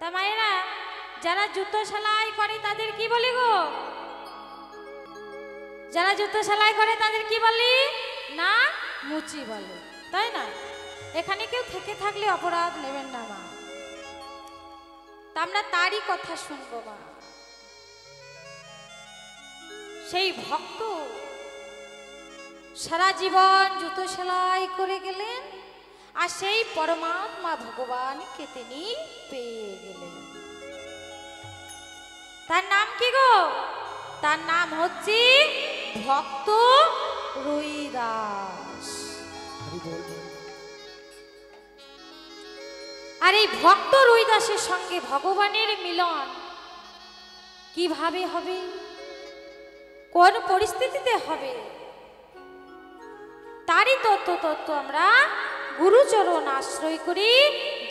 তা মায়েরা যারা জুতো সেলাই করে তাদের কি বলি গো? যারা জুতো সেলাই করে তাদের কি বলি না? মুচি বলে, তাই না? এখানে কেউ থেকে থাকলে অপরাধ নেবেন না মা। তা আমরা তারই কথা শুনবো মা। সেই ভক্ত সারা জীবন জুতো সেলাই করে গেলেন, আর সেই পরমাত্মা ভগবানকে তিনি পেয়ে গেলেন। তার নাম কি গো? তার নাম হচ্ছে ভক্ত রুইদাস। আর এই ভক্ত রুইদাসের সঙ্গে ভগবানের মিলন কিভাবে হবে, কোন পরিস্থিতিতে হবে, তারই তত্ত্ব আমরা গুরুচরণ আশ্রয় করি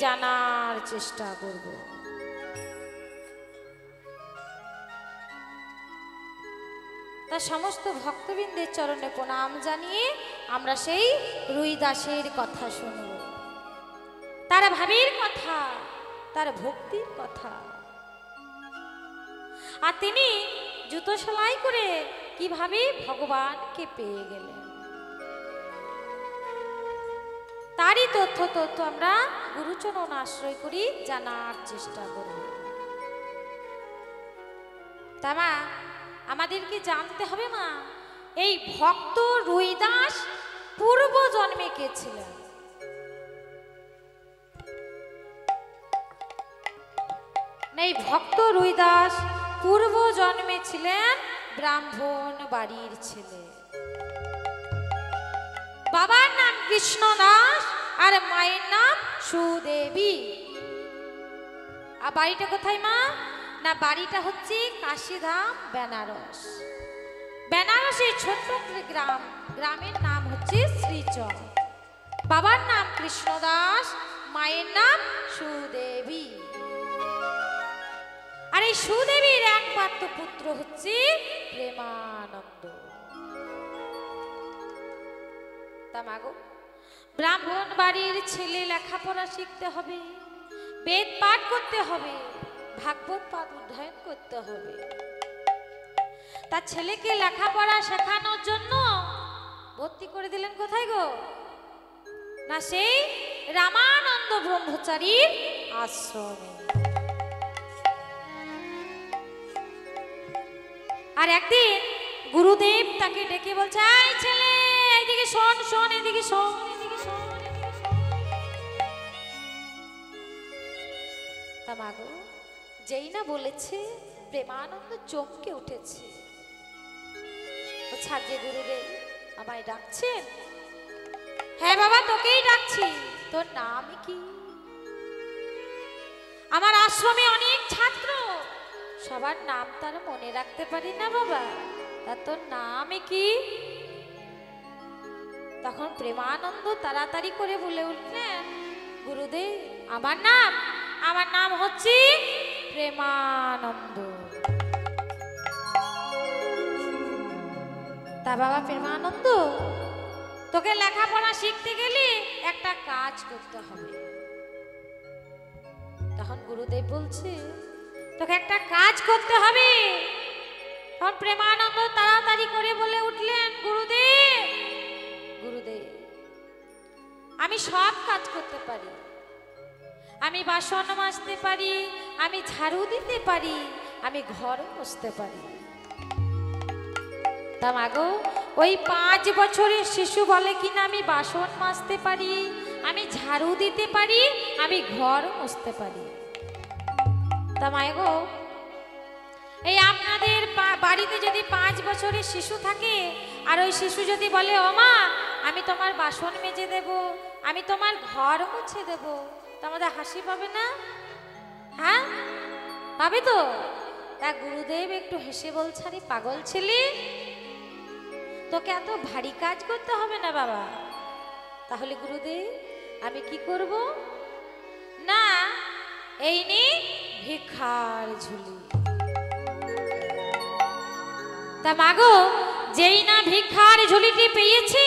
জানার চেষ্টা করব। তা সমস্ত ভক্তবৃন্দের চরণে প্রণাম জানিয়ে আমরা সেই রুইদাসের কথা শুনব, তার ভাবের কথা, তার ভক্তির কথা। আর তিনি জুতো সেলাই করে কিভাবে ভগবানকে পেয়ে গেলেন, তারই তথ্য আমরা গুরুচরণ আশ্রয় করি জানার চেষ্টা করব। তা মা আমাদেরকে জানতে হবে মা, এই ভক্ত রুইদাস পূর্ব জন্মে কে ছিলেন? এই ভক্ত রুইদাস পূর্ব জন্মে ছিলেন ব্রাহ্মণ বাড়ির ছেলে। বাবার নাম কৃষ্ণদাস আর মায়ের নাম সুদেবী। আর বাড়িটা কোথায় মা? না বাড়িটা হচ্ছে কাশীধাম বেনারস। বেনারসের ছোট্ট গ্রাম, গ্রামের নাম হচ্ছে শ্রীচর। বাবার নাম কৃষ্ণদাস, মায়ের নাম সুদেবী। আর এই সুদেবীর একমাত্র পুত্র হচ্ছে প্রেমানন্দ। তা মাগো ব্রাহ্মণ বাড়ির ছেলে লেখাপড়া শিখতে হবে, বেদ পাঠ করতে হবে, ভাগবত পাঠ অধ্যয়ন করতে হবে। তার ছেলেকে লেখাপড়া শেখানোর জন্য ভর্তি করে দিলেন কোথায় গো? না সেই রামানন্দ ব্রহ্মচারীর আশ্রমে। আর একদিন গুরুদেব তাকে ডেকে বলছে, এই ছেলে এদিকে শোন, শোন এদিকে শোন, এদিকে শোন। তা মাগো যেই না বলেছে প্রেমানন্দ চমকে উঠেছে। যে গুরুদেব আমায় ডাকছেন? হ্যাঁ বাবা তোকেই ডাকছি। তোর নাম কি? আমার আশ্রমে অনেক ছাত্র, সবার নাম তার মনে রাখতে পারি না বাবা, তা তোর নাম কি? তখন প্রেমানন্দ তাড়াতাড়ি করে বলে উঠলেন, গুরুদেব আমার নাম হচ্ছে প্রেমানন্দ। তা বাবা প্রেমানন্দ, তোকে লেখাপড়া শিখতে গেলে একটা কাজ করতে হবে। তখন গুরুদেব বলছে তোকে একটা কাজ করতে হবে। তখন প্রেমানন্দ তাড়াতাড়ি করে বলে উঠলেন, গুরুদেব আমি সব কাজ করতে পারি, আমি বাসন মাজতে পারি, আমি ঝাড়ু দিতে পারি, আমি ঘর মুছতে পারি। তা মাগো ওই 5 বছরের শিশু বলে কিনা আমি বাসন মাজতে পারি, আমি ঝাড়ু দিতে পারি, আমি ঘর মুছতে পারি। তা মাগো এই আপনাদের বাড়িতে যদি 5 বছরের শিশু থাকে, আর ওই শিশু যদি বলে ও মা আমি তোমার বাসন মেজে দেব, আমি তোমার ঘর মুছে দেব, তা আমাদের হাসি পাবে না? হ্যাঁ পাবে তো? তা গুরুদেব একটু হেসে বলছে, আরে পাগল ছেলে, তোকে এত ভারী কাজ করতে হবে না বাবা। তাহলে গুরুদেব আমি কি করব? না এই নে ভিক্ষার ঝুলি। তা মাগো যেই না ভিক্ষার ঝুলিটি পেয়েছে,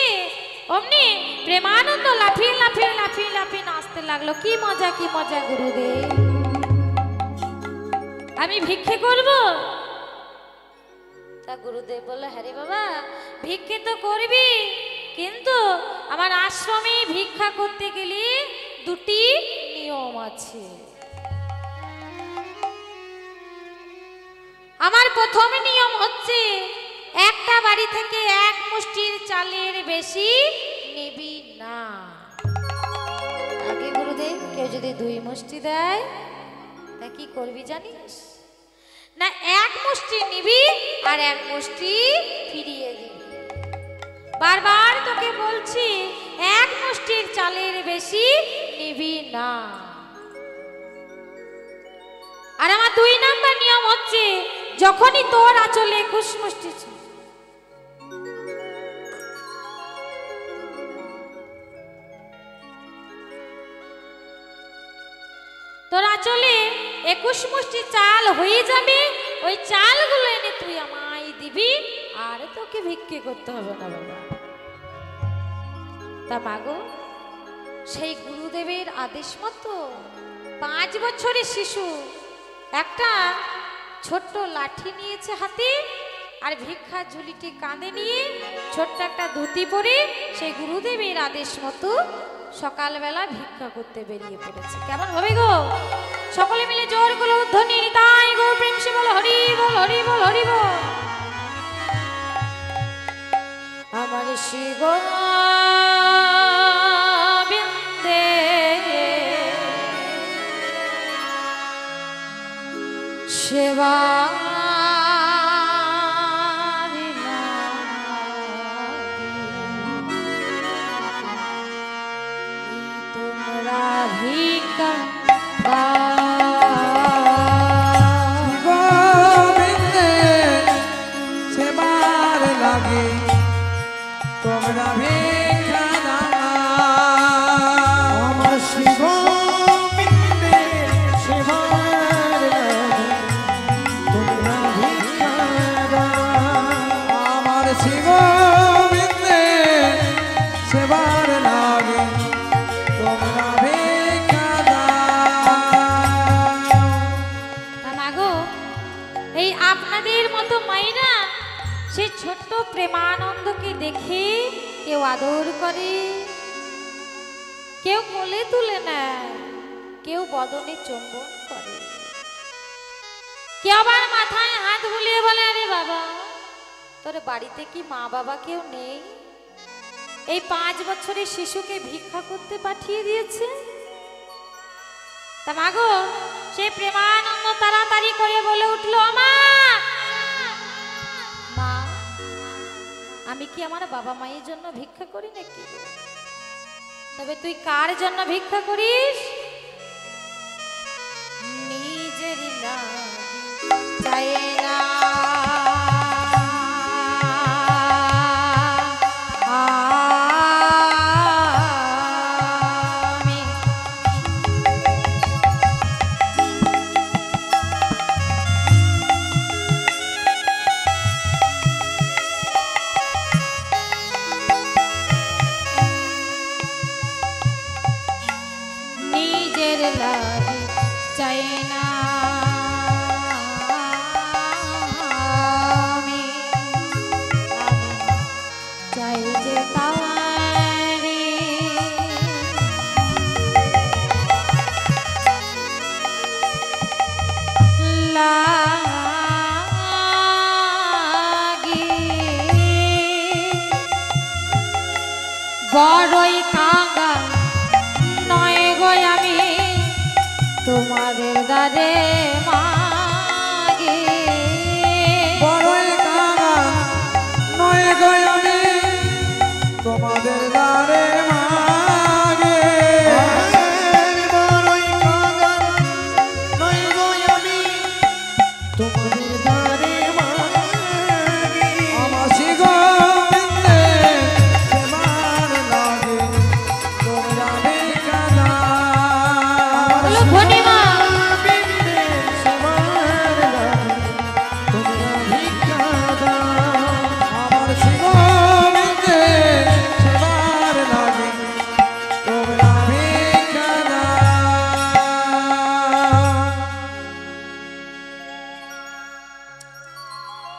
অমনি প্রেমানন্দ লাফিয়ে লাফিয়ে লাফিয়ে লাফিয়ে নাচতে লাগলো। কি মজা কি মজা গুরুদেব। আমি ভিক্ষে করব? তা গুরুদেব বলল, হ্যাঁ রে বাবা, ভিক্ষে তো করবি, কিন্তু আমার আশ্রমে ভিক্ষা করতে গেলে দুটি নিয়ম আছে। আমার প্রথম নিয়ম হচ্ছে, একটা বাড়ি থেকে এক মুষ্টির চালের বেশি নিবি না। আগে গুরুদেব, কেউ যদি 2 মুষ্টি দেয় তা কি করবি জানিস? না, 1 মুষ্টি নিবি আর 1 মুষ্টি ফিরিয়ে দিবি। বারবার তোকে বলছি, 1 মুষ্টির চালের বেশি নিবি না। আর আমার 2 নাম্বার নিয়ম হচ্ছে, যখনই তোর আঁচলে 21 মুষ্টি তোর আঁচলে 21 মুষ্টি চাল হয়ে যাবে, ওই চালগুলো এনে তুই আমায় দিবি, আর তোকে ভিক্ষে করতে হবে না বাবা। তা মাগো, সেই গুরুদেবের আদেশ মতো 5 বছরের শিশু একটা ছোট্ট লাঠি নিয়েছে হাতে, আর ভিক্ষা ঝুলিটি কাঁধে নিয়ে ছোট্ট একটা ধুতি পরে সেই গুরুদেবের আদেশ মতো সকালবেলা ভিক্ষা করতে বেরিয়ে পড়েছে। কেমন হবে গো? সকলে মিলে জোর করে ধ্বনি নিতাই গো প্রেম সে বল, হরি বল, হরি বল, হরি বল। আমার শ্রী গোবিন্দে সেবা ছোট্ট প্রেমানন্দকে দেখে কেউ আদর করে, কেউ কোলে তুলে নেয়, কেউ বদনে চুম্বন করে, কেউ আবার মাথায় হাত বুলিয়ে বলে, আরে বাবা, তোর বাড়িতে কি মা বাবা কেউ নেই? এই 5 বছরের শিশুকে ভিক্ষা করতে পাঠিয়ে দিয়েছে। তা মাগো, সেই প্রেমানন্দ তাড়াতাড়ি করে বলে উঠলো, মা, আমি কি আমার বাবা মায়ের জন্য ভিক্ষা করি নাকি? তবে তুই কার জন্য ভিক্ষা করিস? নিজের চাই না বড়ই কাঙ্গা নয় গো আমি তোমাদের দ্বারে মাগে, বড়ই কাঙ্গা নয় গো আমি তোমাদের দ্বারে মাগে, বড়ই কাঙ্গা নয় গো আমি তোমাদের দ্বারে মাগে, আমার শিগো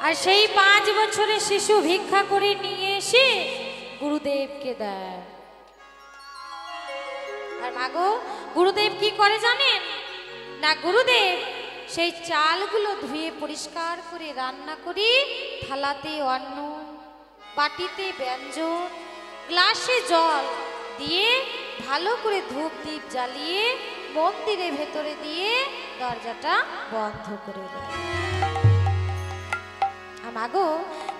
আর সেই 5 বছরের শিশু ভিক্ষা করে নিয়ে এসে গুরুদেবকে দেয়। আর মাগো গুরুদেব কি করে জানেন না, গুরুদেব সেই চালগুলো ধুয়ে পরিষ্কার করে রান্না করে থালাতে অন্ন, বাটিতে ব্যঞ্জন, গ্লাসে জল দিয়ে ভালো করে ধূপ দ্বীপ জ্বালিয়ে মন্দিরের ভেতরে দিয়ে দরজাটা বন্ধ করে দেয়। মাগো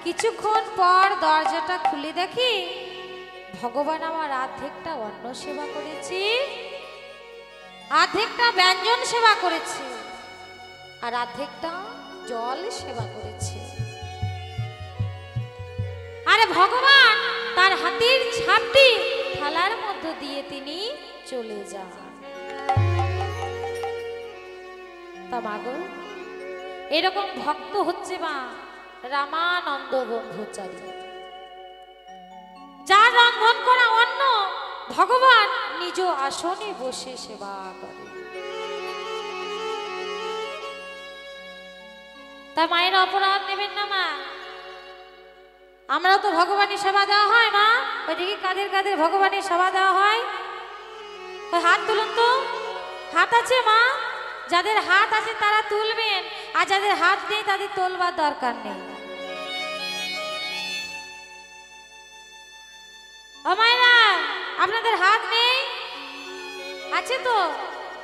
কিছুক্ষণ পর দরজাটা খুলে দেখি ভগবান আমার অর্ধেকটা অন্ন সেবা করেছি, অর্ধেকটা ব্যঞ্জন সেবা করেছে, আর অর্ধেকটা জল সেবা করেছে। আরে ভগবান তার হাতের ছাপটি থালার মধ্যে দিয়ে তিনি চলে যান। তা মাগো এরকম ভক্ত হচ্ছে মা রামানন্দ ব্রহ্মচারী, যার রন্ধন করা অন্ন ভগবান নিজ আসনে বসে সেবা করে। তা মায়ের অপরাধ নেবেন না মা, আমরাও তো ভগবানের সেবা দেওয়া হয় মা। ওইদিকে কাদের কাদের ভগবানের সেবা দেওয়া হয়, ওই হাত তুলুন তো। হাত আছে মা, যাদের হাত আছে তারা তুলবেন, আর যাদের হাত নেই তাদের তোলবার দরকার নেই। ও মায়েরা আপনাদের হাত নেই, আছে তো?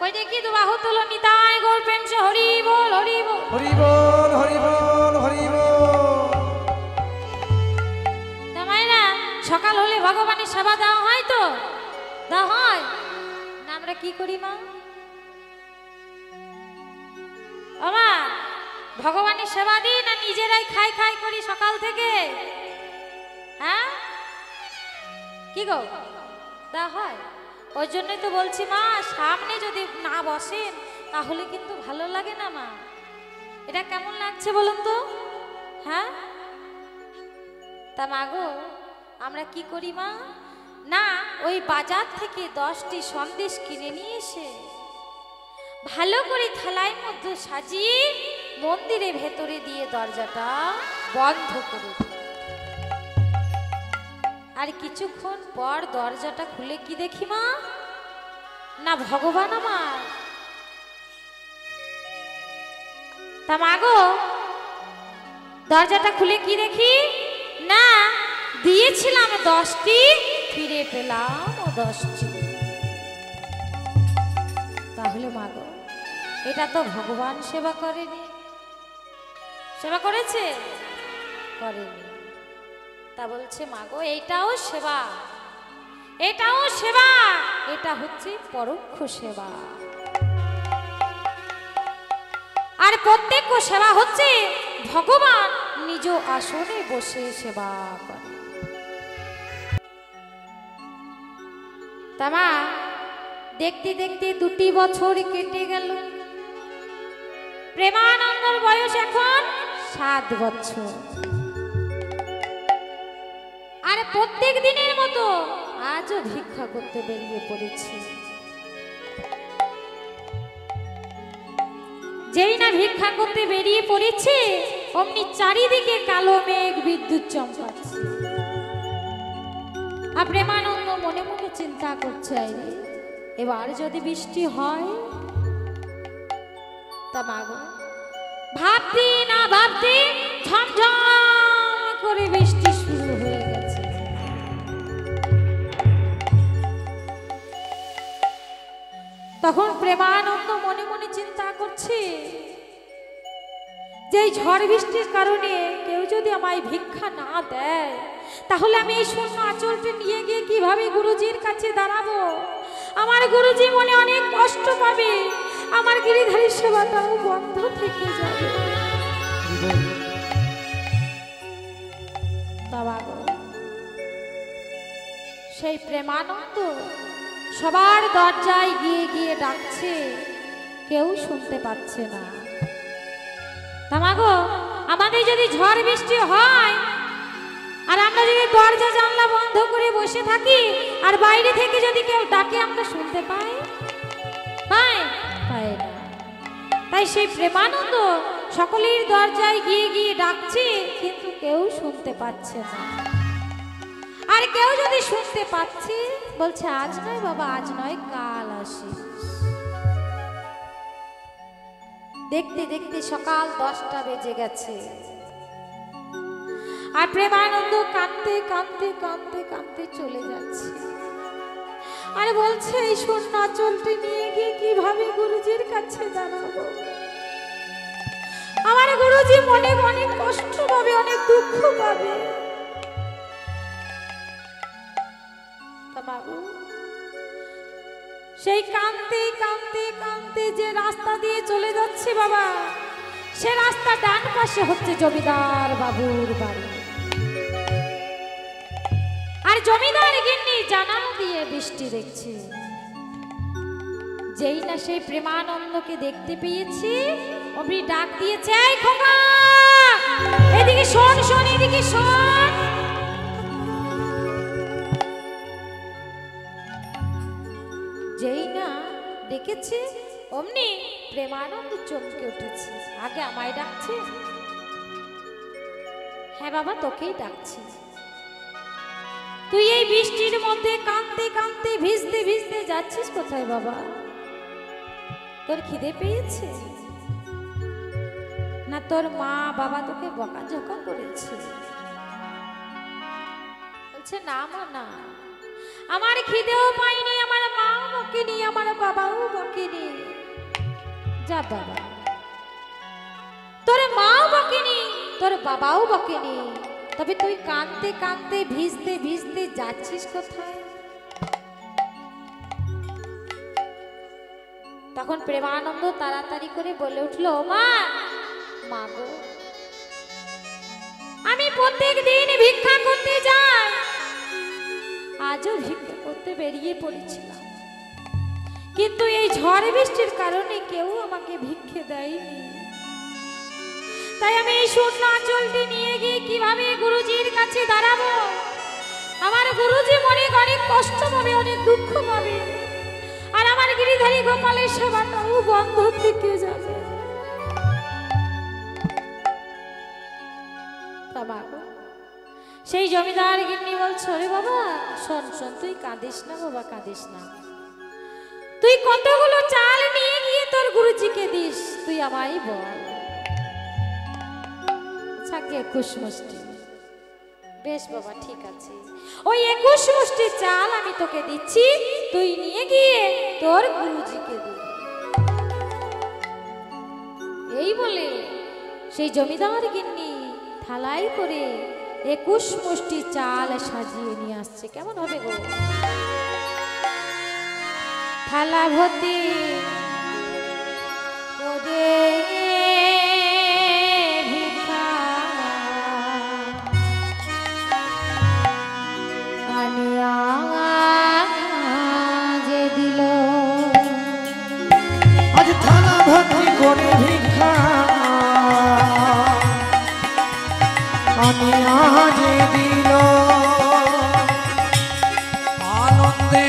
ওই দেখি তো বাহু তুলো, নিতাই গৌর প্রেম সে হরি বল হরি বল হরি বল হরি বল হরি বল। তা মায়েরা সকাল হলে ভগবানের সেবা দেওয়া হয় তো? দেওয়া হয় না? আমরা কি করি মা? আমা ভগবানের সেবা দিই না নিজেরাই খাই খাই করি সকাল থেকে? হ্যাঁ কি গো দেওয়া হয়? ওই জন্যই তো বলছি মা, সামনে যদি না বসেন তাহলে কিন্তু ভালো লাগে না মা। এটা কেমন লাগছে বলুন তো? হ্যাঁ তা মাগো আমরা কি করি মা, না ওই বাজার থেকে 10টি সন্দেশ কিনে নিয়ে এসে ভালো করে থালার মধ্যে সাজিয়ে মন্দিরের ভেতরে দিয়ে দরজাটা বন্ধ করে দিই। আর কিছুক্ষণ পর দরজাটা খুলে কি দেখি মা, না ভগবান আমার। তা মাগো দরজাটা খুলে কি দেখি, না দিয়েছিলাম 10টি ফিরে পেলাম 10টি। তাহলে মাগো এটা তো ভগবান সেবা করেনি, সেবা করেছে? করেনি। তা বলছে মাগো এটাও সেবা, এটাও সেবা, এটা হচ্ছে পরোক্ষ সেবা। আর প্রত্যেক সেবা হচ্ছে ভগবান নিজ আসনে বসে সেবা করে। তা মা দেখতে দেখতে 2টি বছর কেটে গেল। প্রেমানন্দর বয়স এখন 7 বছর। আর প্রত্যেক দিনের মতো আজও ভিক্ষা করতে বেরিয়ে পড়েছি। যেই না ভিক্ষা করতে বেরিয়ে পড়েছে অমনি চারিদিকে কালো মেঘ বিদ্যুৎ চমকাচ্ছে। আর প্রেমানন্দ মনে মনে চিন্তা করছে এবার যদি বৃষ্টি হয়। তা মাগো ভাবতে না ভাবতে ঝমঝম করে বৃষ্টি শুরু হয়ে গেছে। তখন প্রেমানন্দ মনে মনে চিন্তা করছে যে এই ঝড় বৃষ্টির কারণে কেউ যদি আমায় ভিক্ষা না দেয় তাহলে আমি এই শূন্য আঁচলটা নিয়ে গিয়ে কিভাবে গুরুজির কাছে দাঁড়াবো। আমার গুরুজি মনে অনেক কষ্ট পাবে, আমার গিরিধারী সেবাটাও বন্ধ থেকে যাবে। সেই প্রেমানন্দ সবার দরজায় গিয়ে গিয়ে ডাকছে, কেউ শুনতে পাচ্ছে না। তামাগো আমাদের যদি ঝড় বৃষ্টি হয় আর আমরা যদি দরজা জানলা বন্ধ করে বসে থাকি আর বাইরে থেকে যদি কেউ ডাকে আমরা শুনতে পাই? পাই না। তাই সেই প্রেমানন্দ সকলের দরজায় গিয়ে গিয়ে ডাকছে, কিন্তু কেউ শুনতে পাচ্ছে না। আর কেউ যদি শুনতে পাচ্ছে, বলছে আজ নয় বাবা, আজ নয়, কাল আসিস। দেখতে দেখতে সকাল 10টা বেজে গেছে। আর প্রেমানন্দ কাঁদতে কাঁদতে কাঁদতে কাঁদতে চলে যাচ্ছে। আর বলছে এই স্বর্ণাচলটি নিয়ে গিয়ে কিভাবে গুরুজির কাছে দাঁড়াবো। আমার গুরুজি মনে অনেক কষ্ট পাবে, অনেক দুঃখ পাবে। বাবু সেই কাঁদতে কাঁদতে কাঁদতে যে রাস্তা দিয়ে চলে যাচ্ছে বাবা, সে রাস্তা ডান পাশে হচ্ছে জমিদার বাবুর বাড়ি। আর জমিদার গিন্নি জানালা দিয়ে বৃষ্টি দেখছে। যেই না সেই প্রেমানন্দকে দেখতে পেয়েছি, অমনি ডাক দিয়েছে, এই খোকা এদিকে শোন, শোন এদিকে শোন। যেই না ডেকেছে, অমনি প্রেমানন্দ চমকে উঠেছে। আগে আমায় ডাকছে? হ্যাঁ বাবা, তোকেই ডাকছি। তুই এই বৃষ্টির মধ্যে কাঁদতে কাঁদতে ভিজতে ভিজতে যাচ্ছিস কোথায় বাবা? তোর খিদে পেয়েছে না তোর মা বাবা তোকে বকাঝকা করেছে? বলছে না মা, না, আমার খিদেও পাইনি, আমার মাও বকেনি, আমার বাবাও বকেনি। যা বাবা, তোর মাও বকেনি, তোর বাবাও বকেনি, তবে তুই কাঁদতে কাঁদতে ভিজতে ভিজতে যাচ্ছিস কোথায়? তখন প্রেমানন্দ তাড়াতাড়ি করে বলে উঠলো, মা, মা গো, আমি প্রত্যেক দিন ভিক্ষা করতে যাই, আজও ভিক্ষা করতে বেরিয়ে পড়েছিলাম, কিন্তু এই ঝড় বৃষ্টির কারণে কেউ আমাকে ভিক্ষে দেয়নি। তাই আমি এই স্বর্ণাচলটি নিয়ে গিয়ে কিভাবে গুরুজির কাছে দাঁড়াবো? আমার গুরুজি মনে অনেক কষ্ট পাবে, অনেক দুঃখ পাবে, আর আমার গিরিধারী গোপালের সেবাটাও বন্ধ থেকে যাবে। সেই জমিদার গিন্নি বলছে, রে বাবা শোন শোন, তুই কাঁদিস না বাবা, কাঁদিস না। তুই কতগুলো চাল নিয়ে গিয়ে তোর গুরুজিকে দিস, তুই আমায় বল। 21 মুষ্টি। বেশ বাবা, ঠিক আছে, ওই 21 মুষ্টি চাল আমি তোকে দিচ্ছি, তুই নিয়ে গিয়ে তোর গুরুজিকে দে। এই বলে সেই জমিদার গিন্নি থালাই করে 21 মুষ্টি চাল সাজিয়ে নিয়ে আসছে। কেমন হবে গো? থালা ভর্তি করে ভিক্ষা আনিয়া যে দিল, আজ থালা ভর্তি করে ভিক্ষা আনিয়া যে দিল, আনন্দে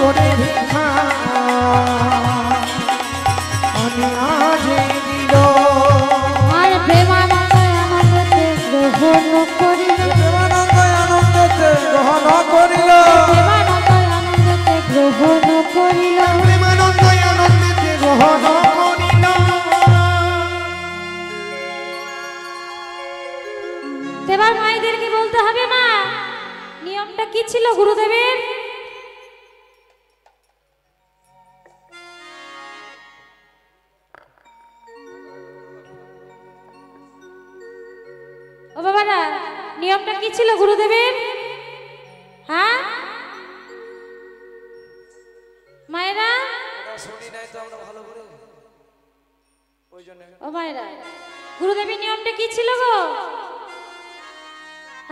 করে ভিক্ষা আনিয়া যে দিল। বাবারা নিয়মটা কি ছিল গুরুদেবের? হ্যাঁ মায়েরা শুনি নাই তো আমরা ভালো করে ওই জন্য। ও মায়েরা গুরুদেবের নিয়মটা কি ছিল গো?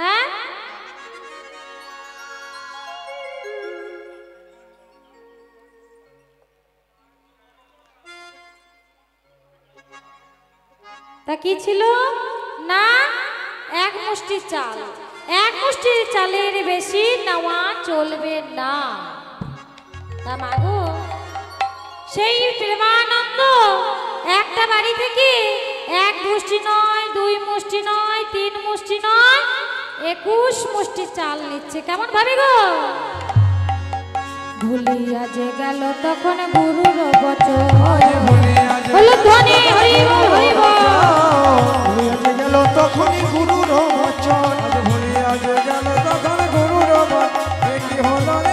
হ্যাঁ তা কি ছিল না? এক মুষ্টি চাল, এক মুষ্টি চালের বেশি নেওয়া চলবে না। তা মাগো সেই প্রেমানন্দ একটা বাড়ি থেকে এক মুষ্টি নয়, দুই মুষ্টি নয়, তিন মুষ্টি নয়, 21 মুষ্টি চাল নিচ্ছে। কেমন ভাবে গো? ভুলিয়া যে গেল তখন গুরুর বচন, হলো ধ্বনি হরি বল হরি বল। ভুলিয়া যে গেল তখনই গুরুর বচন, ভুলিয়া যে গেল তখন গুরুর বচন। কি হলো রে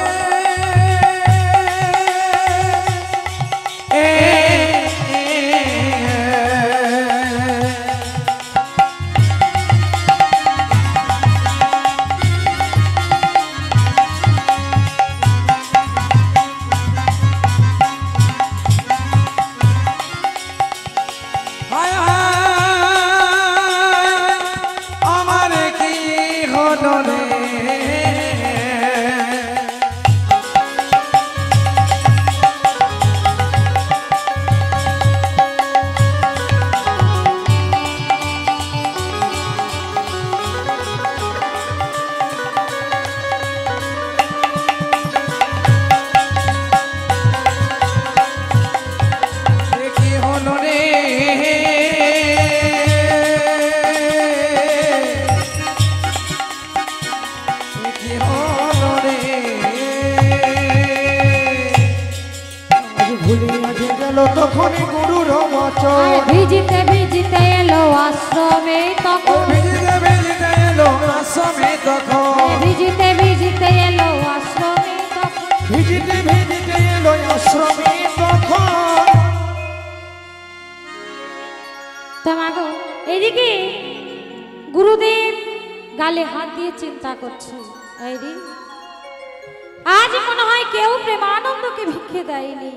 তখনই গুরুর বচন। ভিজিতে ভিজিতে এলো আশ্রমে তখন, ভিজিতে ভিজিতে এলো আশ্রমে তখন, ভিজিতে ভিজিতে এলো আশ্রমে তখন, ভিজিতে ভিজিতে এলো আশ্রমে তখন। তোমাগো এদিকে গুরুদেব গালে হাত দিয়ে চিন্তা করছে, আজ মনে হয় কেউ প্রেমানন্দকে ভিক্ষে দেয়নি।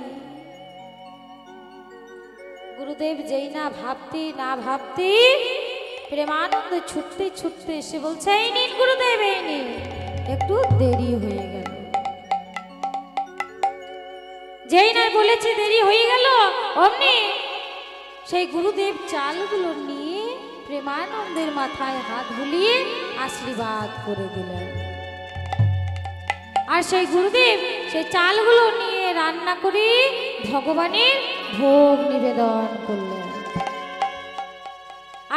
গুরুদেব যেই না ভাবতে প্রেমানন্দ ছুটতে ছুটতে এসে বলছে, এই নিন গুরুদেব এই নিন। একটু দেরি হয়ে গেল, যেই না বলেছে দেরি হয়ে গেল, অমনি সেই গুরুদেব চালগুলো নিয়ে প্রেমানন্দের মাথায় হাত বুলিয়ে আশীর্বাদ করে দিলেন। আর সেই গুরুদেব সেই চালগুলো নিয়ে রান্না করে ভগবানের ভোগ নিবেদন করলেন।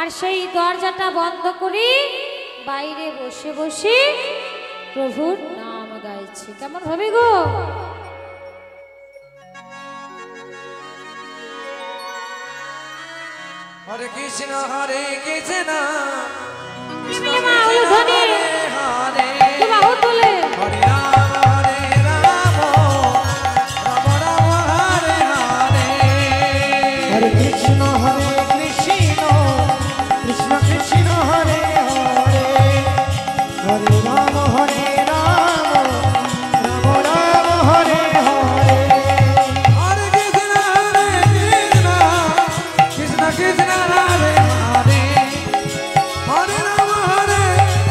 আর সেই দরজাটা বন্ধ করে বাইরে বসে বসে প্রভুর নাম গাইছে। কেমন ভাবে গো? হরে কৃষ্ণ হরে কৃষ্ণ কৃষ্ণ মা হলো ধ্বনি, হরে তো বাহু তোলে। হরে রাম হরে রাম রাম রাম হরে হরে, হরে কৃষ্ণ কৃষ্ণ কৃষ্ণ হরে হরে, হরে রাম রাম রাম হরে হরে, হরে কৃষ্ণ কৃষ্ণ কৃষ্ণ হরে হরে, হরে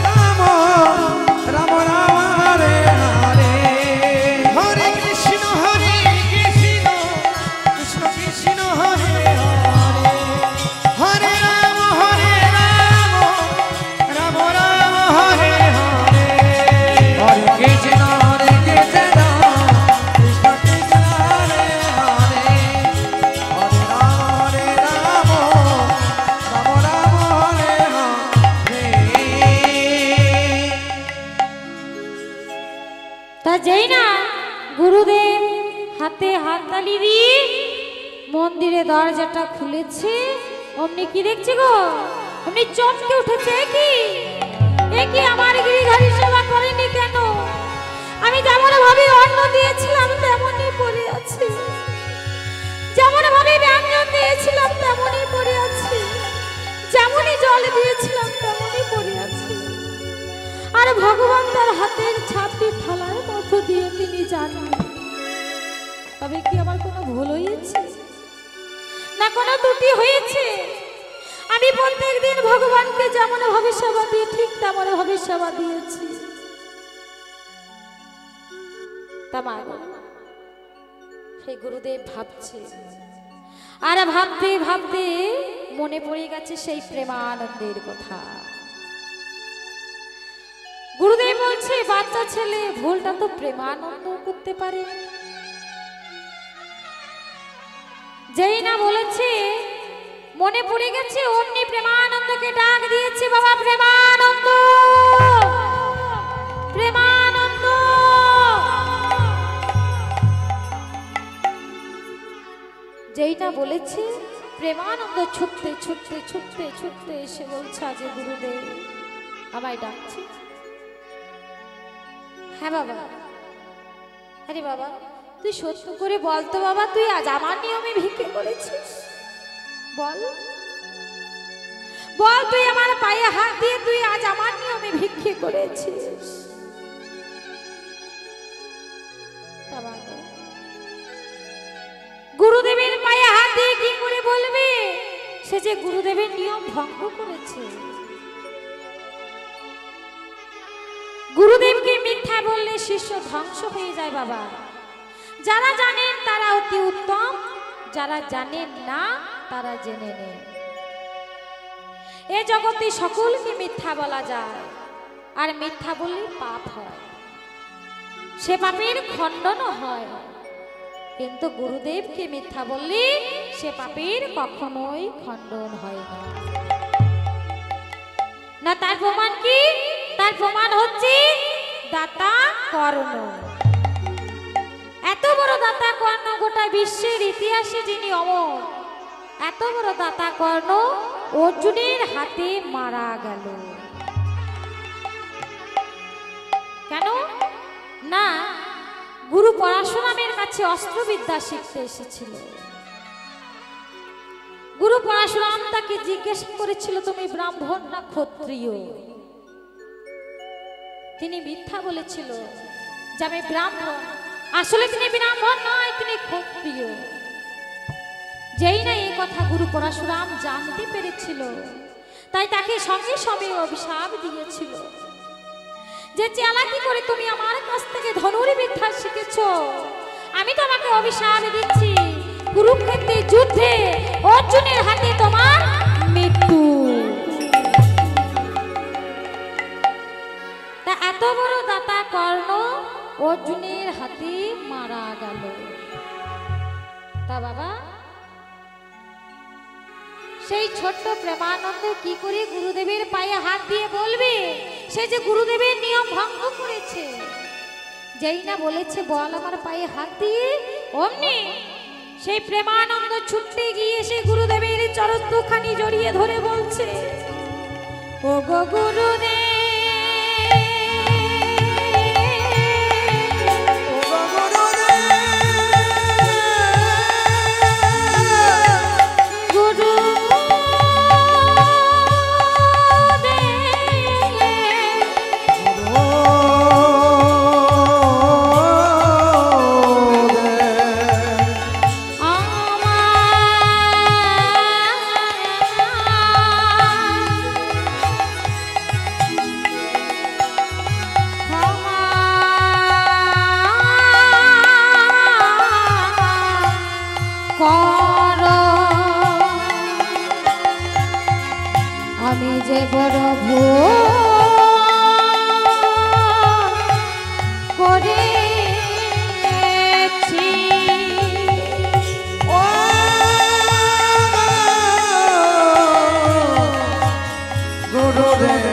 রাম রাম রাম হরে হরে, হরে কৃষ্ণ কৃষ্ণ কৃষ্ণ হরে হরে, হরে রাম রাম রাম হরে হরে, হরে কৃষ্ণ কৃষ্ণ কৃষ্ণ হরে হরে, হরে রাম রাম হরে হরে। তা যেই না গুরুদেব হাতে হাততালি দিয়ে মন্দিরে দরজাটা খুলেছে, অমনি কি দেখছি গো? অমনি চমকে উঠেছে। কি আমার গিরিধারী সেবা করেনি কেন? আমি যেমন ভাবে অন্ন দিয়েছিলাম তেমনই পড়ে আছি, যেমন ভাবে ব্যঞ্জন দিয়েছিলাম তেমনই পড়ে আছি, যেমনই জল দিয়েছিলাম তেমনই পড়ে আমার ভগবান তার হাতের ছাপটি থালার মধ্য দিয়ে তিনি জানেন। তবে কি আমার কোনো ভুল হয়েছে না কোনো ত্রুটি হয়েছে? আমি প্রত্যেক দিন ভগবানকে যেমন ভাবে সেবা দিই ঠিক তেমন ভাবে সেবা দিয়েছি। সেই গুরুদেব ভাবছে আর ভাবতে ভাবতে মনে পড়ে গেছে সেই প্রেমানন্দের কথা। গুরুদেব বলছে বাচ্চা ছেলে ভুলটা তো প্রেমানন্দ করতে পারে। যেই না বলেছে মনে পড়ে গেছে অমনি প্রেমানন্দকে ডাক দিয়েছে, বাবা প্রেমানন্দ, প্রেমানন্দ। যেই না বলেছে প্রেমানন্দ ছুটতে ছুটতে ছুটতে ছুটতে এসে বলছে আজ গুরুদেব আমায় ডাকছে। হ্যাঁ বাবা। আরে বাবা তুই সত্য করে বলতো বাবা, তুই আজ আমার নিয়মে ভিক্ষে করেছিস? বল বল, তুই আমার পায়ে হাত দিয়ে তুই আজ আমার নিয়মে ভিক্ষে করেছিস? গুরুদেবের পায়ে হাত দিয়ে কি করে বলবে সে যে গুরুদেবের নিয়ম ভঙ্গ করেছে? গুরুদেবকে মিথ্যা বললে শিষ্য ধ্বংস হয়ে যায় বাবা। যারা জানেন তারা অতি উত্তম, যারা জানেন না তারা জেনে নেন। এ জগতে সকলকে মিথ্যা বলা যায়, আর মিথ্যা বললে পাপ হয়, সে পাপের খণ্ডনও হয়। কিন্তু গুরুদেবকে মিথ্যা বললে সে পাপের কখনোই খণ্ডন হয় না। না তার প্রমাণ কি? তার প্রমাণ হচ্ছে দাতা কর্ণ। এত বড় দাতা কর্ণ, গোটা বিশ্বের ইতিহাসে যিনি অমর, এত বড় দাতা কর্ণ অর্জুনের হাতে মারা গেল। কেন না? গুরু পরশুরামের কাছে অস্ত্রবিদ্যা শিখতে এসেছিল। গুরু পরশুরাম তাকে জিজ্ঞেস করেছিল তুমি ব্রাহ্মণ না ক্ষত্রিয়? তিনি মিথ্যা বলেছিল যে আমি ব্রাহ্মণ। আসলে তিনি ব্রাহ্মণ নয়, তিনি ক্ষত্রিয়। যেই না এই কথা গুরু পরশুরাম জানতে পেরেছিল, তাই তাকে সঙ্গে সঙ্গে অভিশাপ দিয়েছিল যে চালাকি করে তুমি আমার কাছ থেকে ধনুর বিদ্যা শিখেছ, আমি তোমাকে অভিশাপ দিচ্ছি কুরুক্ষেত্রের যুদ্ধে অর্জুনের হাতে তোমার মৃত্যু। তা এত বড় দাতা কর্ণ অর্জুনের হাতে মারা গেল। তা বাবা সেই ছোট্ট প্রেমানন্দ কি করে গুরুদেবের পায়ে হাত দিয়ে বলবে সে যে গুরুদেবের নিয়ম ভঙ্গ করেছে? যেই না বলেছে বল আমার পায়ে হাত দিয়ে, অমনি সেই প্রেমানন্দ ছুটতে গিয়ে সে গুরুদেবের চরণ দুখানি জড়িয়ে ধরে বলছে, ও গো গুরুদেব, আমি যে বড় ভুল করেছি, ও গুরুদেব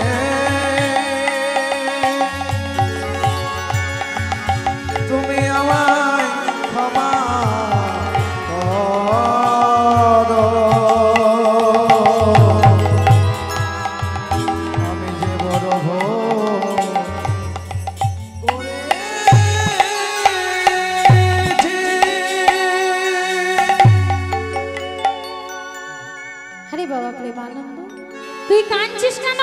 তুমি আমায় ক্ষমা করো। আমি যে বড় ভুল করেছি। আরে বাবা প্রেমানন্দ, তুই কাঁদছিস কেন?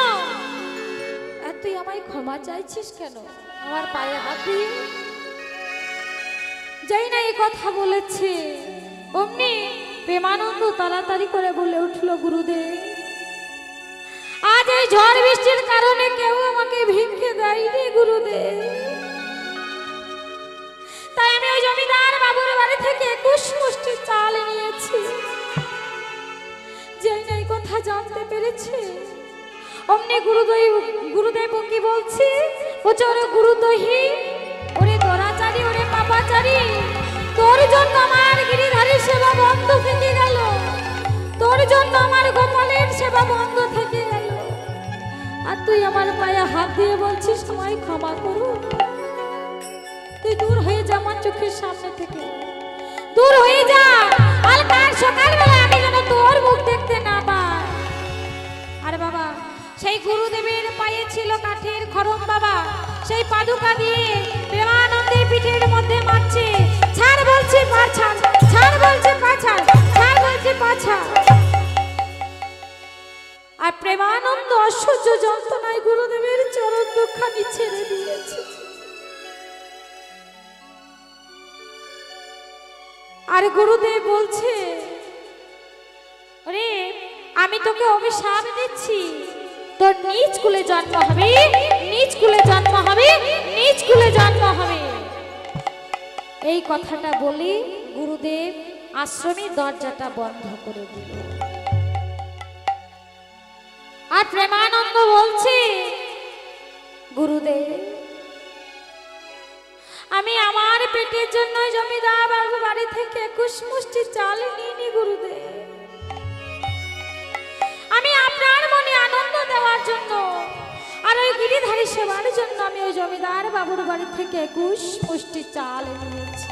তুই আমায় ক্ষমা চাইছিস কেন আমার পায়ে হাত দিয়ে? যাই না এই কথা বলেছে অমনি প্রেমানন্দ তাড়াতাড়ি করে বলে উঠলো, গুরুদেব আজ এই ঝড় বৃষ্টির কারণে কেউ আমাকে ভিক্ষে দেয়নি গুরুদেব, তাই আমি ওই জমিদার বাবুর বাড়ি থেকে 21 মুষ্টি চাল নিয়েছি। যাই না এই কথা জানতে পেরেছে অমনি গুরুদেব কি বলছি, বলছে ওরে গুরুদহি, ওরে দরাচারী, ওরে পাপাচারী, তোর জন্য আমার গিরিধারী সেবা বন্ধ থেকে গেল, তোর জন্য আমার গোপালের সেবা বন্ধ থেকে গেল, আর তুই আমার পায়ে হাত দিয়ে বলছিস আমায় ক্ষমা করো। তুই দূর হয়ে যা আমার চোখের সামনে থেকে, দূর হয়ে যা, কাল সকালবেলা আমি যেন তোর মুখ দেখতে না পাই। আরে বাবা, সেই গুরুদেবের পায়ে ছিল কাঠের খড়ম বাবা, সেই পাদুকা দিয়ে প্রেমানন্দের পিঠের মধ্যে মারছে, ছাড় বলছে পা ছাড়, ছাড় বলছে পা ছাড়, ছাড় বলছে পা ছাড়। আর প্রেমানন্দ অসহ্য যন্ত্রণায় গুরুদেবের চরণ দুখানি ছেড়ে দিয়েছে। আর গুরুদেব বলছে, ওরে আমি তোকে অভিশাপ দিচ্ছি, তোর নিজ কুলে জন্ম হবে, নিজ কুলে জন্ম হবে, নিজ কুলে জন্ম হবে। এই কথাটা বলি গুরুদেব আশ্রমের দরজাটা বন্ধ করে দিল। আর প্রেমানন্দ বলছে, গুরুদেব আমি আমার পেটের জন্য জমিদার বাবু বাড়ি থেকে 21 মুষ্টি চাল নিইনি গুরুদেব, আমি আপনার মনে আনন্দ দেওয়ার জন্য আর ওই গিরিধারী সেবার জন্য আমি ওই জমিদার বাবুর বাড়ি থেকে 21 মুষ্টি চাল নিয়েছি।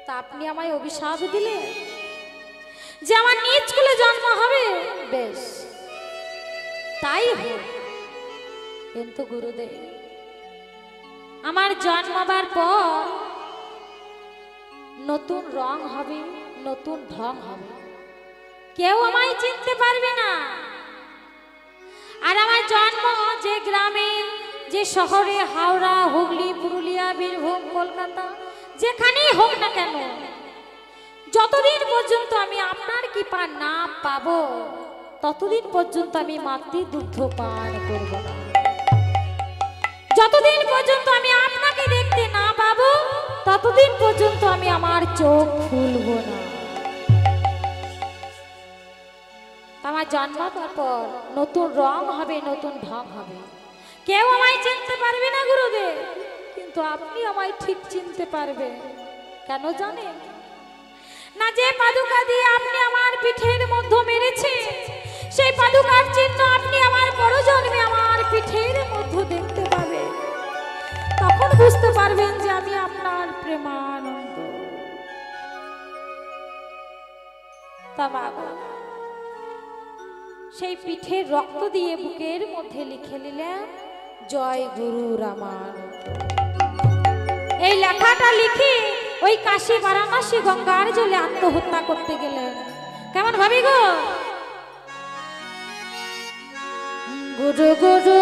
তা আপনি আমায় অভিশাপ দিলেন যে আমার নিজ কুলে জন্ম হবে, বেশ তাই হোক, কিন্তু গুরুদেব আমার জন্মাবার পর নতুন রং হবে, নতুন ঢং হবে, কেউ আমায় চিনতে পারবে না। আর আমার জন্ম যে গ্রামে, যে শহরে, হাওড়া, হুগলি, পুরুলিয়া, বীরভূম, কলকাতা, যেখানেই হোক না কেন, যতদিন পর্যন্ত আমি আপনার কৃপা না পাবো ততদিন পর্যন্ত আমি মাতৃ দুগ্ধ পান করব না, যতদিন পর্যন্ত আমি আপনাকে দেখতে না পাবো ততদিন পর্যন্ত আমি আমার চোখ খুলব না। আমার জন্মাবার পর নতুন রং হবে, নতুন ঢং হবে, কেউ আমায় চিনতে পারবে না গুরুদেব, কিন্তু আপনি আমায় ঠিক চিনতে পারবেন। কেন জানেন না? যে পাদুকা দিয়ে আপনি আমার পিঠের মধ্যে মেরেছে, সেই পাদুকার চিহ্ন আপনি আমার পরজন্মে আমার পিঠের মধ্যে দেখতে পাবেন, তখন বুঝতে পারবেন যে আমি আপনার প্রেমানন্দ। তা বাবা সেই পিঠের রক্ত দিয়ে বুকের মধ্যে লিখে নিলেন, জয় গুরু রামানন্দ। এই লেখাটা লিখে ওই কাশী বারাণসী গঙ্গার জলে আত্মহত্যা করতে গেলেন। কেমন ভাবি গো? গুরু গুরু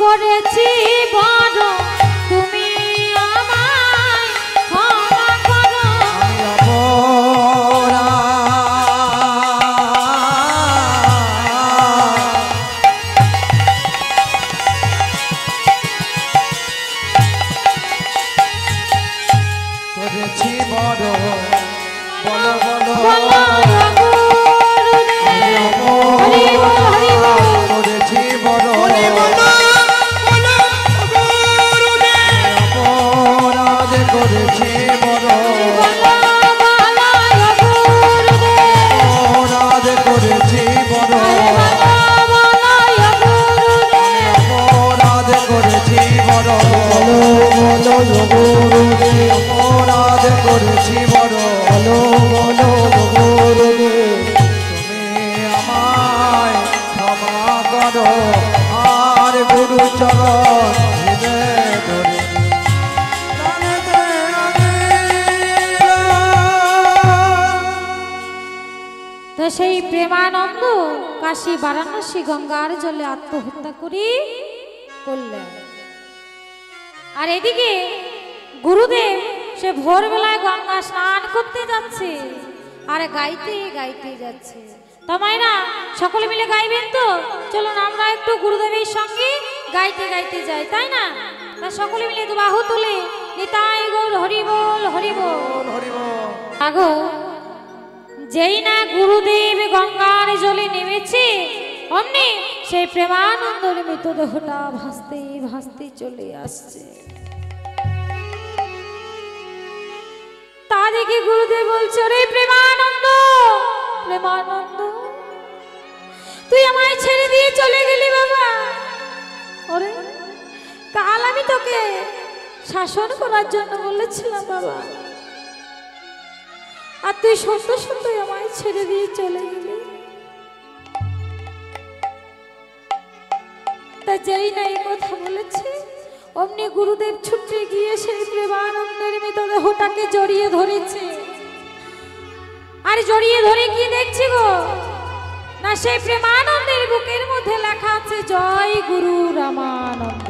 করেছি বড়, তুমি আমায় ক্ষমা করো। আমি অপরাধ করেছি বড়, বলো বলো বলো গুরুদেব, হরি বল হরি বল। করেছি বড়, অপরাধ করেছি বড়, অপরাধ করেছি বড়, অপরাধ করেছি বড়, অপরাধ করেছি বড়, তুমি আমায় ক্ষমা করো, আর গুরু চরণ হৃদে ধরে তো সেই প্রেমানন্দ কাশী বারাণসী গঙ্গার জলে আত্মহত্যা করলেন। আর এদিকে গুরুদেব সে ভোরবেলায় গঙ্গা স্নান করতে যাচ্ছে আর গাইতে গাইতে যাচ্ছে। না সকলে মিলে গাইবেন তো? চলুন আমরা একটু গুরুদেবের সঙ্গে গাইতে গাইতে যাই, তাই না? তা সকলে মিলে দু বাহু তুলে নিতাই গৌর হরি বল হরি বল। আগো যেই না গুরুদেব গঙ্গার জলে নেমেছে, অমনি সেই প্রেমানন্দর মৃতদেহটা ভাসতে ভাসতে চলে আসছে। তা দেখে গুরুদেব বলছে, রে প্রেমানন্দ, প্রেমানন্দ তুই আমায় ছেড়ে দিয়ে চলে গেলি বাবা। ওরে কাল আমি তোকে শাসন করার জন্য বলেছিলাম বাবা, আর তুই সত্য সত্যই আমায় ছেড়ে দিয়ে চলে গেলি। তা যেই না এই কথা বলেছে, অমনি গুরুদেব ছুটে গিয়ে সেই প্রেমানন্দের মৃতদেহটাকে জড়িয়ে ধরেছে। আর জড়িয়ে ধরে কি দেখছি গো, না সেই প্রেমানন্দের বুকের মধ্যে লেখা আছে জয় গুরু রামানন্দ।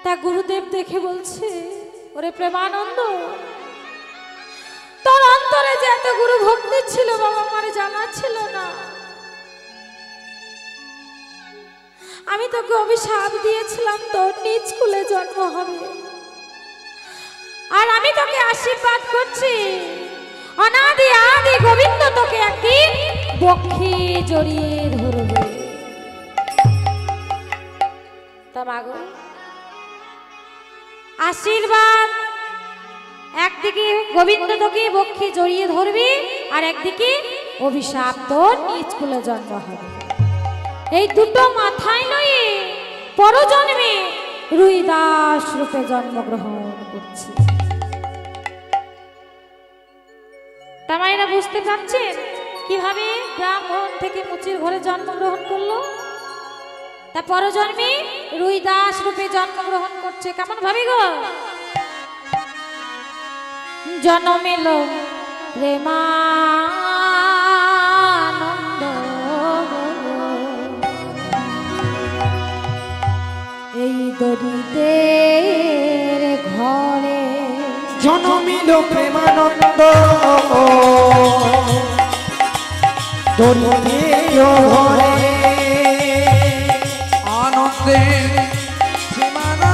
তা গুরুদেব দেখে বলছে, ওরে প্রেমানন্দ, তোর অন্তরে যে এত গুরু ভক্তি ছিল বাবা আমার জানা ছিল না। আমি তোকে অভিশাপ দিয়েছিলাম তোর নিজ কুলে জন্ম হবে, আর আমি তোকে আশীর্বাদ করছি অনাদি আদি গোবিন্দ তোকে একদিন বক্ষে জড়িয়ে ধরবে। তা মাগো আশীর্বাদ, একদিকে গোবিন্দ তোকে বক্ষে জড়িয়ে ধরবে, আর একদিকে অভিশাপ তোর নিজ কুলে জন্ম হবে। এই দুটো মাথায় লয়ে পরজন্মে রুই দাস রূপে জন্মগ্রহণ করছে। তামাইরা বুঝতে পারছেন কিভাবে ব্রাহ্মণ থেকে মুচির ঘরে জন্মগ্রহণ করলো? তা পরজন্মে রুই দাস রূপে জন্মগ্রহণ করছে। কেমন ভাবে গো? জন্ম এলো প্রেমানন্দ এই দরিদ্রের ঘরে। জনমিল প্রেমানন্দ দরিদ্রের ঘরে, আনন্দে সীমানা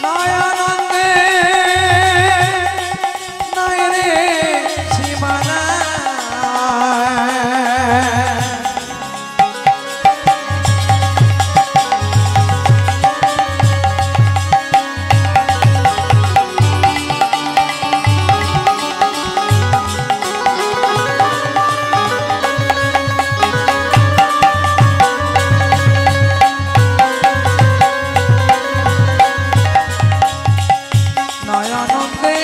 নয়ানন্দে আনন্দে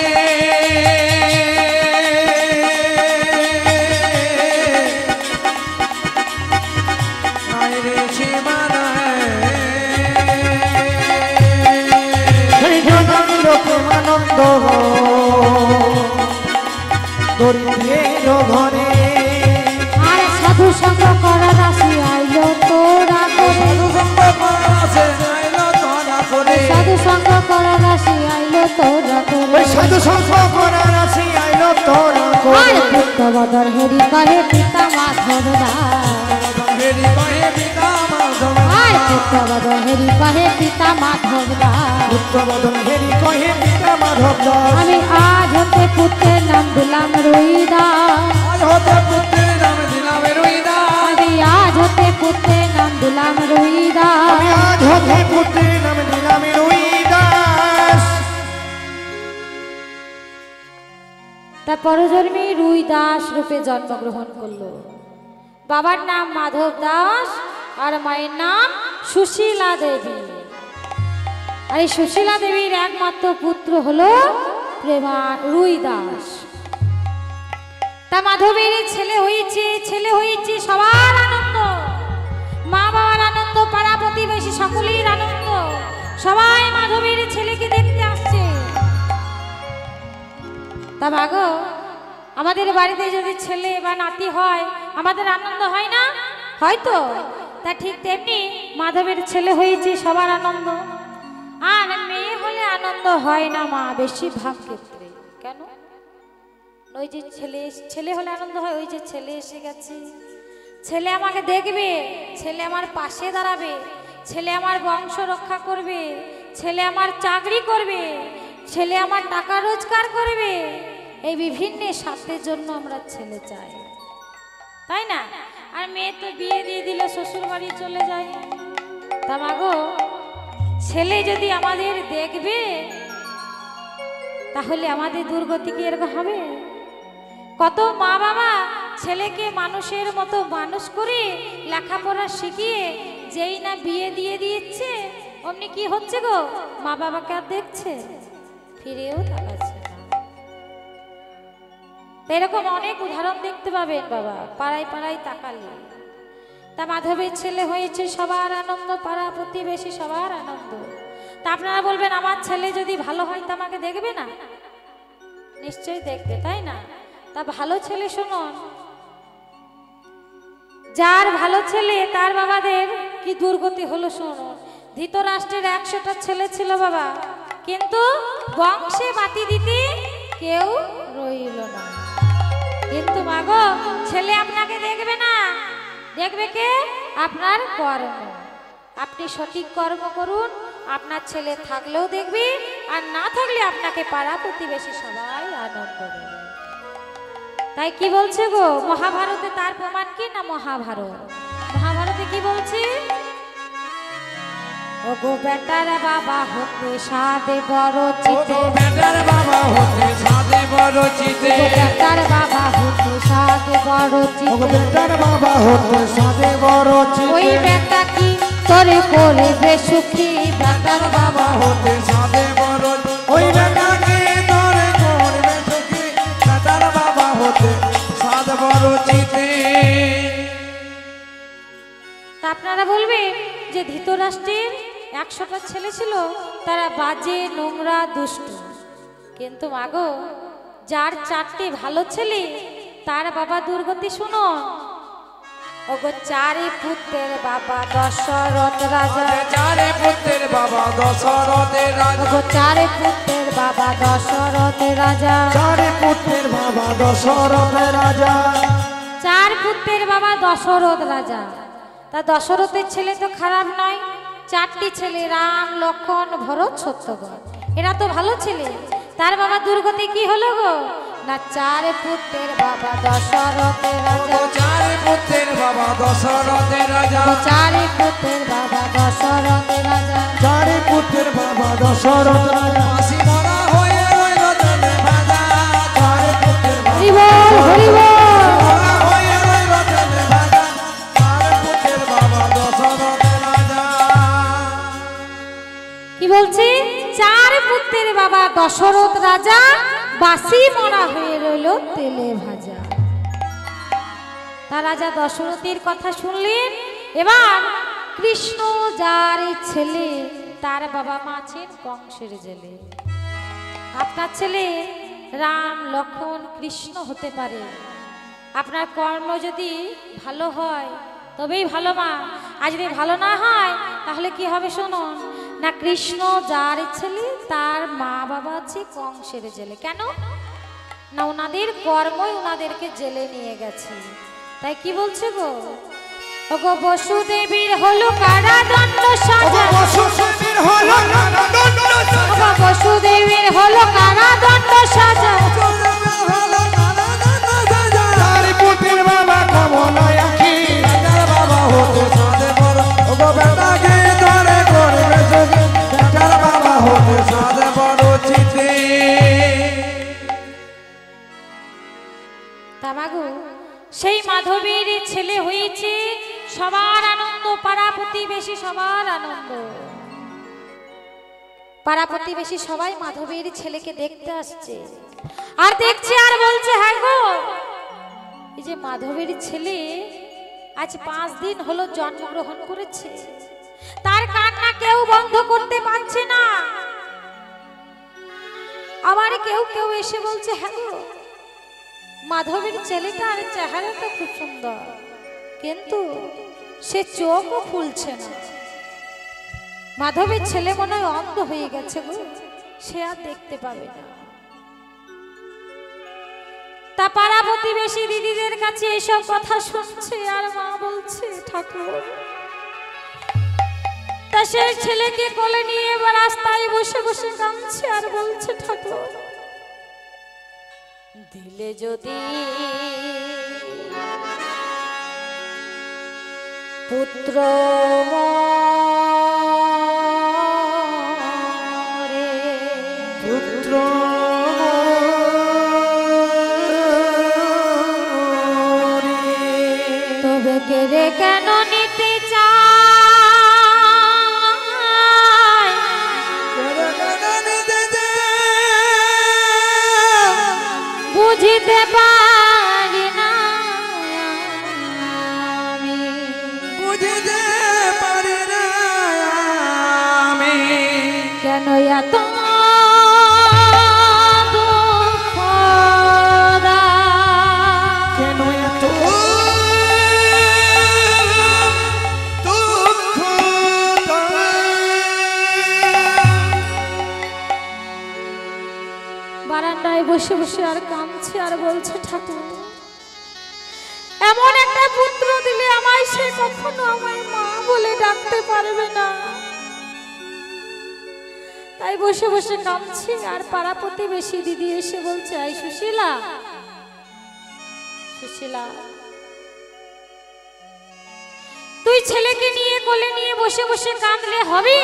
নাই রে সীমানা সেই জন্য লোক আনন্দ দরিদ্রের ঘরে আর সাধু সঙ্গ করার আসি আইলো তোরা করে সাধু সঙ্গ করার আসি আইলো তোরা করে সাধু সঙ্গ করার আসি আইলো তোরা করে আর পুত্র বদর হেরি কহে পিতা মাধব হেরি কহে পিতা মাধব আর পুত্র বদর হেরি কহে পিতা মাধব পুত্রবদন হেরি কহে পিতা মাধব আমি আজ হতে পুত্রের নাম দিলাম রুইদাস আজ হতে পুত্রের নাম দিলাম রুইদাস আমি আজ হতে পুত্রের নাম দিলাম রুইদাস আমি আজ হতে পুত্রের নাম দিলাম রুইদাস তার পরজন্মে রুইদাস রূপে জন্মগ্রহণ করলো। বাবার নাম মাধব দাস আর মায়ের নাম সুশীলা দেবী। আর এই সুশীলা দেবীর একমাত্র পুত্র হলো রুইদাস। তা মাধবের ছেলে হয়েছে সবার আনন্দ, মা বাবার আনন্দ, পাড়া প্রতিবেশী সকলের আনন্দ, সবাই মাধবের ছেলেকে দেখতে আসছে। তা ভাগো আমাদের বাড়িতে যদি ছেলে বা নাতি হয় আমাদের আনন্দ হয় না? হয়তো। তা ঠিক তেমনি মাধবের ছেলে হয়েছে সবার আনন্দ, আর মেয়ে হলে আনন্দ হয় না মা, বেশিরভাগ ক্ষেত্রে। কেন? ওই যে ছেলে হলে আনন্দ হয়, ওই যে ছেলে এসে গেছে, ছেলে আমাকে দেখবে, ছেলে আমার পাশে দাঁড়াবে, ছেলে আমার বংশ রক্ষা করবে, ছেলে আমার চাকরি করবে, ছেলে আমার টাকা রোজগার করবে, এই বিভিন্ন স্বার্থের জন্য আমরা ছেলে চাই, তাই না? আর মেয়ে তো বিয়ে দিয়ে দিলে শ্বশুর বাড়ি চলে যায়। তা মাগো ছেলে যদি আমাদের দেখবে তাহলে আমাদের দুর্গতি কি এরকম হবে? কত মা বাবা ছেলেকে মানুষের মতো মানুষ করে লেখাপড়া শিখিয়ে যেই না বিয়ে দিয়ে দিচ্ছে অমনি কি হচ্ছে গো, মা বাবাকে আর দেখছে, ফিরেও তাকাচ্ছে না। এরকম অনেক উদাহরণ দেখতে পাবেন বাবা, পাড়ায় পাড়ায় তাকালে। তা মাধবের ছেলে হয়েছে সবার আনন্দ, পাড়া প্রতিবেশী সবার আনন্দ। তা আপনারা বলবেন আমার ছেলে যদি ভালো হয় তা আমাকে দেখবে না? নিশ্চয়ই দেখবে, তাই না? তা ভালো ছেলে শুনুন, যার ভালো ছেলে তার বাবাদের কি দুর্গতি হলো শুনুন। ধৃতরাষ্ট্রের 100টা ছেলে ছিল বাবা, কিন্তু বংশে বাতি দিতে কেউ রইল না। কিন্তু মাগো ছেলে আপনাকে দেখবে না, দেখবে কে? আপনার কর্ম। আপনি সঠিক কর্ম করুন, আপনার ছেলে থাকলেও দেখবে, আর না থাকলে আপনাকে পাড়া প্রতিবেশী সবাই আনন্দ দেবে। তাই কি বলছে গো মহাভারতে, তার প্রমাণ কি না মহাভারতে কি বলছে? ও গো বেটার বাবা হতে সাদে বড় চিতে, বেটার বাবা হতে সাদে বড় চিতে, বেটার বাবা হতে সাদে বড় চিতে, বেটার বাবা হতে সাদে বড় চিতে, ওই বেটা কি তোরে করবে সুখী, বেটার বাবা হতে সাদে বড়, ওই বেটাকে তোরে করবে সুখী, বেটার বাবা হতে সাদে বড় চিতে। তা আপনারা বলবেন যে ধৃতরাষ্ট্রের 100টা ছেলে ছিল, তারা বাজে, নোংরা, দুষ্ট। কিন্তু মাগো যার 4টি ভালো ছেলে তার বাবা দুর্গতি শুনো। ওগো 4 পুত্রের বাবা দশরথ রাজা, 4 পুত্রের বাবা দশরথের রাজা, ওগো 4 পুত্রের বাবা দশরথ রাজা, 4 পুত্রের বাবা দশরথের রাজা, 4 পুত্রের বাবা দশরথ রাজা। তা দশরথের ছেলে তো খারাপ নয়, 4টি ছেলে রাম, লক্ষণ, ভরত, শত্রুঘ্ন, এরা তো ভালো ছেলে। তার বাবা দুর্গতি কি হলো গো না? 4 পুত্রের বাবা দশরথের রাজা, 4 পুত্রের বাবা দশরথের রাজা, 4 পুত্রের বাবা দশরথের রাজা, 4 পুত্রের বাবা দশরথ রাজা, ফাঁসি মরা হয়ে রইল জলে ভাজা, 4 পুত্রের বাবা হরি বল হরি বল। মরা হয়ে রইল জলে ভাজা, 4 পুত্রের বাবা দশরথের রাজা। কি বলছি? 4 পুত্রের বাবা দশরথ রাজা বাসি মরা হয়ে রইল তেলে ভাজা। তা রাজা দশরথের কথা শুনলেন। এবার কৃষ্ণ যার ছেলে, তার বাবা মা আছেন কংসের জেলে। আপনার ছেলে রাম লক্ষ্মণ কৃষ্ণ হতে পারে, আপনার কর্ম যদি ভালো হয় তবেই ভালো মা, আর যদি ভালো না হয় তাহলে কি হবে শুনুন না। কৃষ্ণ যার ছেলে, তার মা বাবা আছে কংসের জেলে। কেন না, ওনাদের কর্মই ওনাদেরকে জেলে নিয়ে গেছে। তাই কি বলছে গো, ওগো বসুদেবীর হলো কারাদণ্ড সাজা, বসুদেবীর হলো কারাদণ্ড সাজা, ওগো বসুদেবীর হলো কারাদণ্ড সাজা, তারি পুত্রের বাবা কমলায় আঁখি, বেটার বাবা হতে সাধে বড়, ওগো বেটাকে ধরে করবে সুখী, বেটার বাবা হতে সাধে বড় চিঠি। তামাগো সেই মাধবীর ছেলে হয়েছে, সবার আনন্দ, পাড়া প্রতিবেশী সবার আনন্দ। পাড়া প্রতিবেশী সবাই মাধবীর ছেলেকে দেখতে আসছে, আর দেখছে আর বলছে হ্যাঁ গো, এই যে মাধবীর ছেলে আজ 5 দিন হলো জন্মগ্রহণ করেছে, তার কান্না কেউ বন্ধ করতে পারছে না। আবার কেউ কেউ এসে বলছে হ্যাঁ গো, মাধবীর ছেলেটার চেহারাটা খুব সুন্দর, কিন্তু সে চোখও খুলছে না। মাধবীর ছেলে মনে হয় অন্ধ হয়ে গেছে গো, সে আর দেখতে পাবে না। তা পাড়া প্রতিবেশী দিদিদের কাছে এইসব কথা শুনছে, আর মা বলছে ঠাকুর। তা সেই ছেলেকে কোলে নিয়ে এবার রাস্তায় বসে বসে কাঁদছে আর বলছে ঠাকুর, দিলে যদি পুত্র মরে, পুত্র তবে কেড়ে কেন নিতে চায়, বুঝিতে পারি না আমি, বুঝিতে পারি না আমি, কেন এত দুঃখ দায়, কেন এত দুঃখ বারান্দায় বসে বসে আর কাঁদছে আর বলছে ঠাকুর, এমন একটা পুত্র দিলে আমায় সে কখনো আমায় মা বলে ডাকতে পারবে না। তাই বসে বসে কাঁদছি, আর পাড়া প্রতিবেশী দিদি এসে বলছে আই সুশীলা, সুশীলা তুই ছেলেকে নিয়ে কোলে নিয়ে বসে বসে কাঁদলে হবে?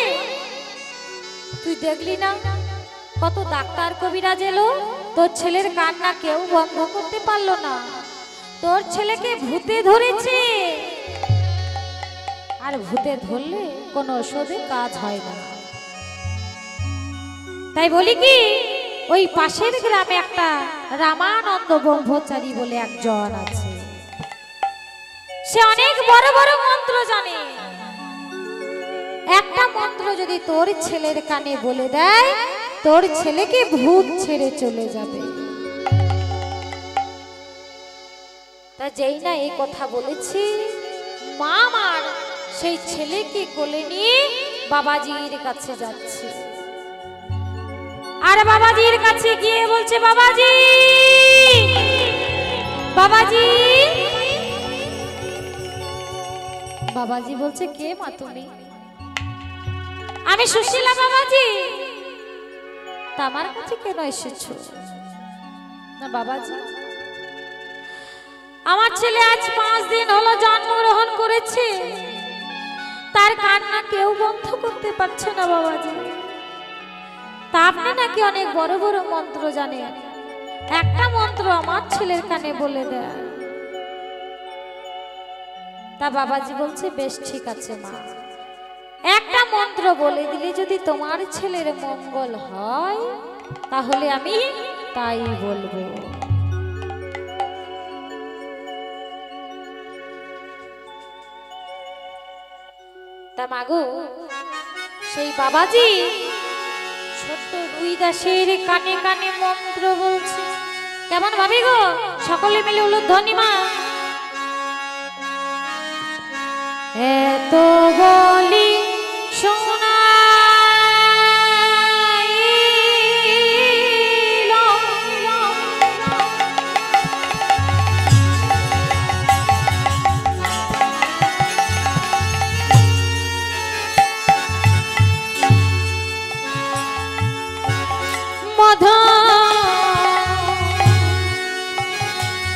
তুই দেখলি না কত ডাক্তার কবিরাজ এলো, তোর ছেলের কান্না কেউ বন্ধ করতে পারলো না। তোর ছেলেকে ভূতে ধরেছে, আর ভূতে ধরলে কোনো ওষুধে কাজ হয় না। তাই বলি কি, ওই পাশের গ্রামে একটা রামানন্দ ব্রহ্মচারী বলে একজন আছে, সে অনেক বড় বড় মন্ত্র জানে। একটা মন্ত্র যদি তোর ছেলের কানে বলে দেয়, তোর ছেলেকে ভূত ছেড়ে চলে যাবে। তা যেই না এই কথা বলেছি, মা আমার সেই ছেলেকে কোলে নিয়ে বাবাজির কাছে যাচ্ছে, আর বাবাজির কাছে গিয়ে বলছে বাবাজি, বাবাজি। বাবাজি বলছে কে মা তুমি? আমি সুশীলা বাবাজি। তা আমার কাছে কেন এসেছো? না বাবাজি, আমার ছেলে আজ 5 দিন হলো জন্মগ্রহণ করেছে, তার কান্না কেউ বন্ধ করতে পারছে না বাবাজি। তা আপনি নাকি অনেক বড় বড় মন্ত্র জানেন, একটা মন্ত্র আমার ছেলের কানে বলে দেয়। তা বাবাজি বলছে বেশ ঠিক আছে মা, একটা মন্ত্র বলে দিলে যদি তোমার ছেলের মঙ্গল হয় তাহলে আমি তাই বলবো। তা মাগো সেই বাবাজি ছোট্ট রুই দাসের কানে কানে মন্ত্র বলছে। কেমন ভাবি গো, সকলে মিলে উলুধ্বনি মা। এত বলি শোনাইল মধু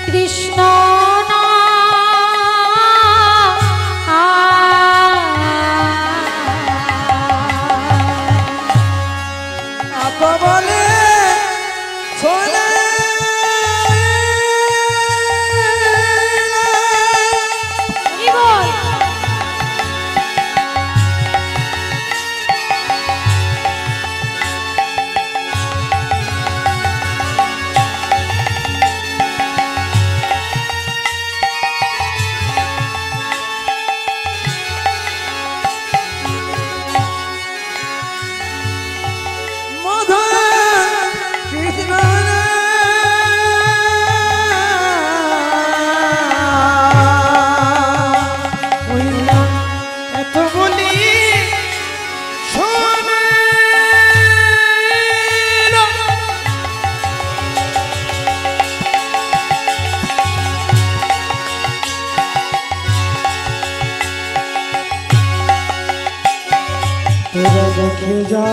কৃষ্ণ বলে শোনে দেখে যা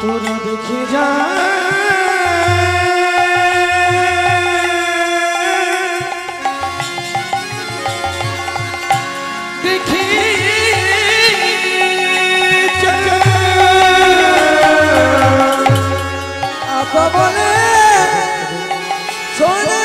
তোরা দেখে যা দেখি আপা বলে শোনে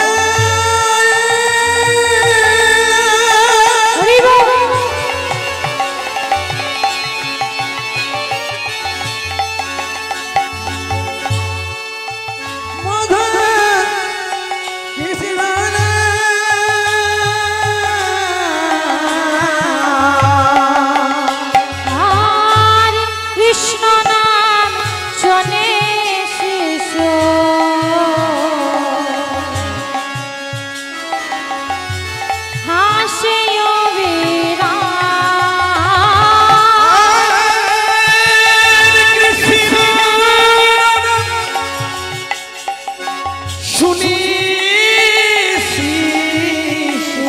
কৃষ্ণ নাম শোনে শিশু হাসে অবিরা শোনে শিশু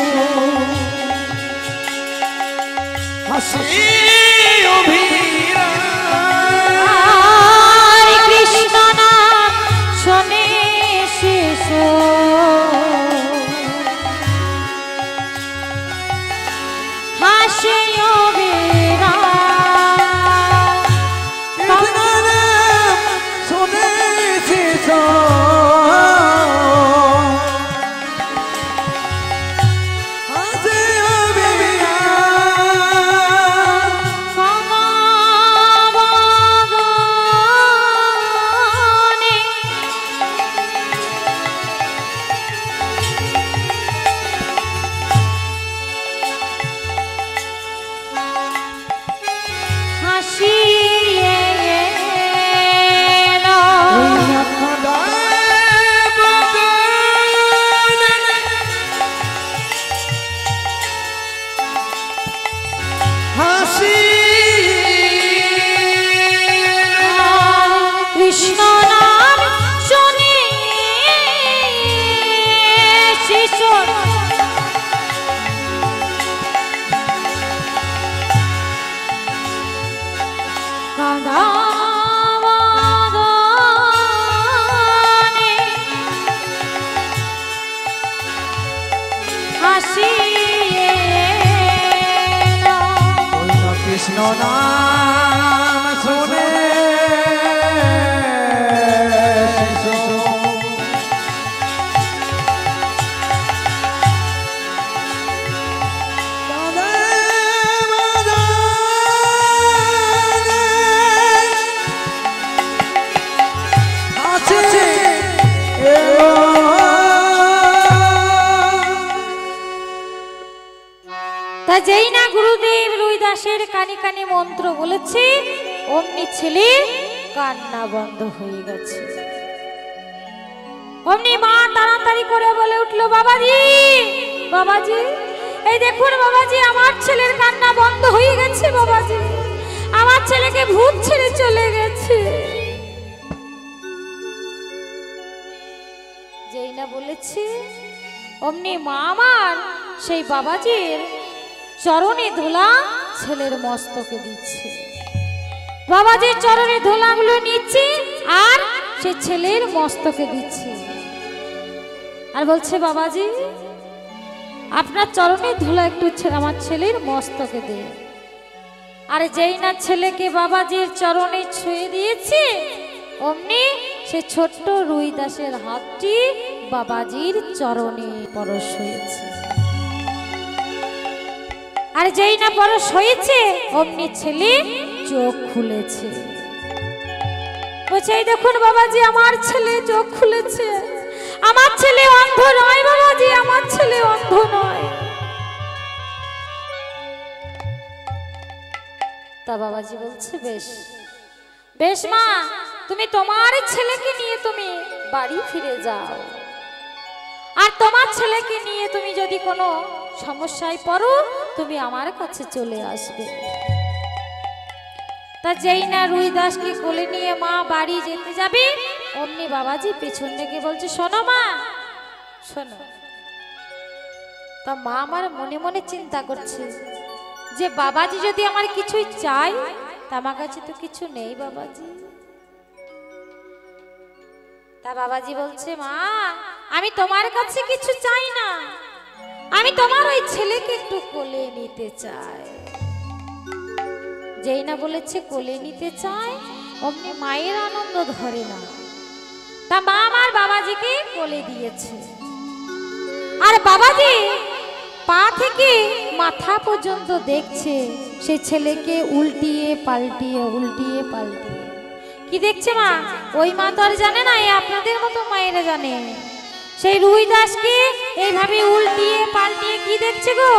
হাসে অবিরা রাধা বদনে হাসিয়ে এলো। কৃষ্ণ নাম শুনে তা যেই না গুরুদেব রুইদাসের কানে কানে মন্ত্র বলেছে অমনি ছেলে কান্না বন্ধ হয়ে গেছে। অমনি মা তাড়াতাড়ি করে বলে উঠলো, বাবাজি বাবাজি, এই দেখুন বাবাজি, আমার ছেলের কান্না বন্ধ হয়ে গেছে। বাবাজি, আমার ছেলেকে ভূত ছেড়ে চলে গেছে। যেই না বলেছে অমনি মা আমার সেই বাবাজির চরণে ধুলা ছেলের মস্তকে দিচ্ছে। বাবাজির চরণে ধুলাগুলো নিচ্ছে আর সে ছেলের মস্তকে দিচ্ছে আর বলছে, বাবাজি আপনার চরণে ধুলা একটু আমার ছেলের মস্তকে দে। আর যেই না ছেলেকে বাবাজির চরণে ছুঁয়ে দিয়েছে অমনি সে ছোট্ট রুইদাসের হাতটি বাবাজির চরণে পরশ হয়েছে। আর যেই না পরশ হয়েছে অমনি ছেলে চোখ খুলেছে। বলছে, এই দেখুন বাবাজি, আমার ছেলে চোখ খুলেছে। আমার ছেলে অন্ধ নয় বাবাজি, আমার ছেলে অন্ধ নয়। তা বাবাজি বলছে, বেশ বেশ মা, তুমি তোমার ছেলেকে নিয়ে তুমি বাড়ি ফিরে যাও। আর তোমার ছেলেকে নিয়ে তুমি যদি কোনো সমস্যায় পড়ো তুমি আমার কাছে চলে আসবে। তা যেই না রুইদাসকে কোলে নিয়ে মা বাড়ি যেতে যাবে অমনি বাবাজি পেছন থেকে বলছে, শোনো মা শোনো। তা মা আমার মনে মনে চিন্তা করছে যে বাবাজি যদি আমার কিছুই চাই তা আমার কাছে তো কিছু নেই বাবাজি। তা বাবাজি বলছে, মা আমি তোমার কাছে কিছু চাই না, আমি তোমার ওই ছেলেকে একটু কোলে নিতে চাই। যেই না বলেছে কোলে নিতে চায় অমনি মায়ের আনন্দ ধরে না। তা মা আমার বাবাজিকে কোলে দিয়েছে আর বাবাজি পা থেকে মাথা পর্যন্ত দেখছে সেই ছেলেকে উল্টিয়ে পাল্টিয়ে উল্টিয়ে পাল্টিয়ে। কি দেখছে মা? ওই মা তো আর জানে না, আপনাদের মতো মায়েরা জানে। সেই রুইদাসকে এইভাবে উল্টিয়ে পাল্টিয়ে কি দেখছে গো?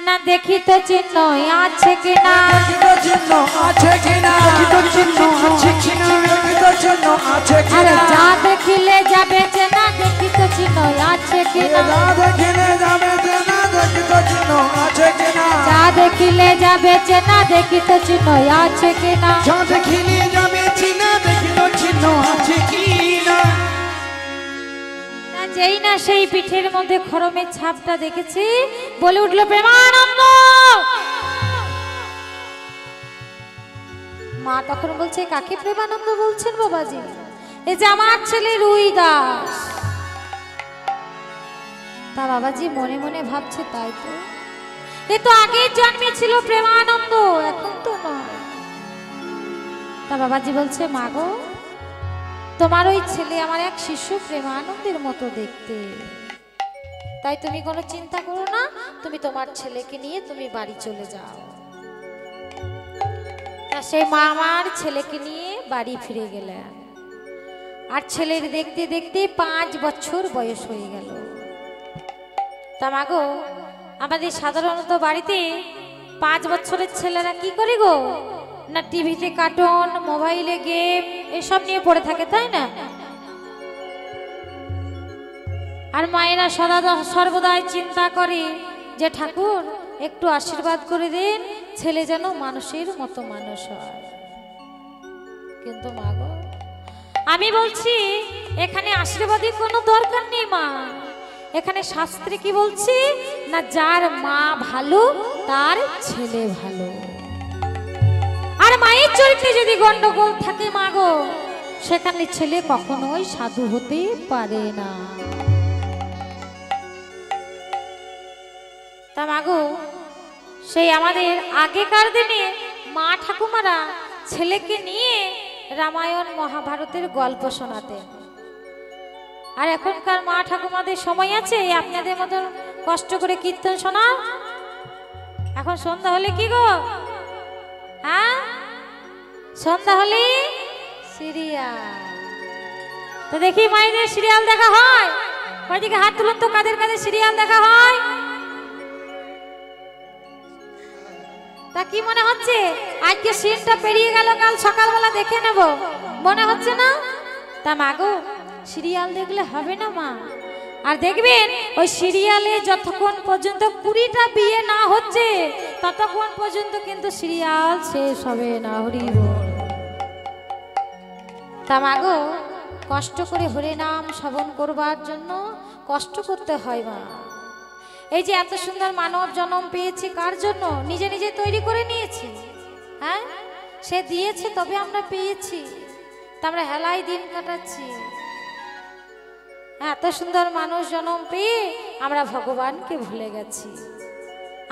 না দেখি তো চিহ্ন আছে কিনা, দেখি তো চিহ্ন আছে কিনা, দেখি তো চিহ্ন আছে কিনা, দেখি তো চিহ্ন আছে কিনা। যা দেখিলে যাবে চেনা, দেখি তো চিহ্ন আছে কিনা, যা দেখিলে যাবে চেনা, দেখি তো চিহ্ন আছে কিনা। যা দেখিলে যাবে চেনা, দেখি তো চিহ্ন আছে কিনা। যা দেখিলে যাবে চেনা, দেখি তো চিহ্ন আছে কিনা। যেই না সেই পিঠের মধ্যে খরমের ছাপটা দেখেছি বলে উঠলো, প্রেমানন্দ। মা তখন বলছে, কাকে প্রেমানন্দ বলছেন বাবাজি? এই যে আমার ছেলে রুইদাস। তা বাবাজি মনে মনে ভাবছে, তাই তো, এ তো আগের জন্মে ছিল প্রেমানন্দ, এখন তো নয়। তা বাবাজি বলছে, মা গো, তোমার ওই ছেলে আমার এক শিশু প্রেমানন্দের মতো দেখতে, তাই তুমি কোনো চিন্তা করো না, তুমি তোমার ছেলেকে নিয়ে তুমি বাড়ি চলে যাও। তা সেই মা আমার ছেলেকে নিয়ে বাড়ি ফিরে গেলেন। আর ছেলের দেখতে দেখতে 5 বছর বয়স হয়ে গেল। তা মা গো, আমাদের সাধারণত বাড়িতে 5 বছরের ছেলেরা কি করে গো? না টিভিতে কার্টুন, মোবাইলে গেম এসব নিয়ে পড়ে থাকে, তাই না? আর মায়েরা সর্বদাই চিন্তা করে যে ঠাকুর একটু আশীর্বাদ করে দেন, ছেলে যেন মানুষের মতো মানুষ হয়। কিন্তু মা গো, আমি বলছি এখানে আশীর্বাদের কোনো দরকার নেই মা। এখানে শাস্ত্রে কি বলছি না, যার মা ভালো তার ছেলে ভালো। আর মায়ের চরিত্রে যদি গন্ডগোল থাকে মাগো, সেখানে ছেলে কখনোই সাধু হতে পারে না। তা মাগো, সেই আমাদের আগেকার দিনে মা ঠাকুমারা ছেলেকে নিয়ে রামায়ণ মহাভারতের গল্প শোনাতেন। আর এখনকার মা ঠাকুমাদের সময় আছে আপনাদের মতন কষ্ট করে কীর্তন শোনা? এখন সন্ধ্যা হলে কি গো, হ্যাঁ সন্ধ্যা হলে সিরিয়াল। তো দেখি মায়েদের সিরিয়াল দেখা হয়? কয়দিকে হাত তুলুন তো, কাদের কাদের সিরিয়াল দেখা হয়? তা কি মনে হচ্ছে আজকে সিনটা পেরিয়ে গেল, কাল সকালবেলা দেখে নেব, মনে হচ্ছে না? তা মাগো, সিরিয়াল দেখলে হবে না মা। আর দেখবেন ওই সিরিয়ালে যতক্ষণ পর্যন্ত 20টা বিয়ে না হচ্ছে ততক্ষণ পর্যন্ত কিন্তু সিরিয়াল শেষ হবে না। হরি বল। তা মাগো, কষ্ট করে হরি নাম শ্রবণ করবার জন্য কষ্ট করতে হয় মা। এই যে এত সুন্দর মানব জন্ম পেয়েছি কার জন্য? নিজে নিজে তৈরি করে নিয়েছি। হ্যাঁ, সে দিয়েছে তবে আমরা পেয়েছি, তা আমরা হেলায় দিন কাটাচ্ছি। এত সুন্দর মানুষ জন্ম পেয়ে আমরা ভগবানকে ভুলে গেছি।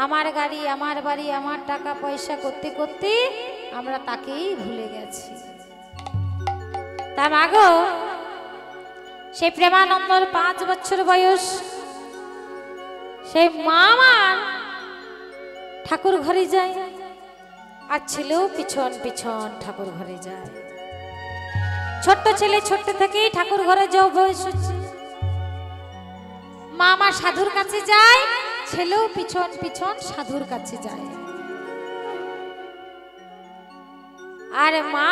আমার গাড়ি, আমার বাড়ি, আমার টাকা পয়সা করতে করতে আমরা তাকেই ভুলে গেছি। তা মাগো, সেই প্রেমানন্দর 5 বছর বয়স, সেই মা আমার ঠাকুর ঘরে যায়, আর ছেলেও পিছন পিছন ঠাকুর ঘরে যায়। ছোট্ট ছেলে ছোট্ট থেকেই ঠাকুর ঘরে যাও বয়স হচ্ছে। মা আমার সাধুর কাছে যায়, ছেলেও পিছন পিছন সাধুর কাছে যায়। আর মা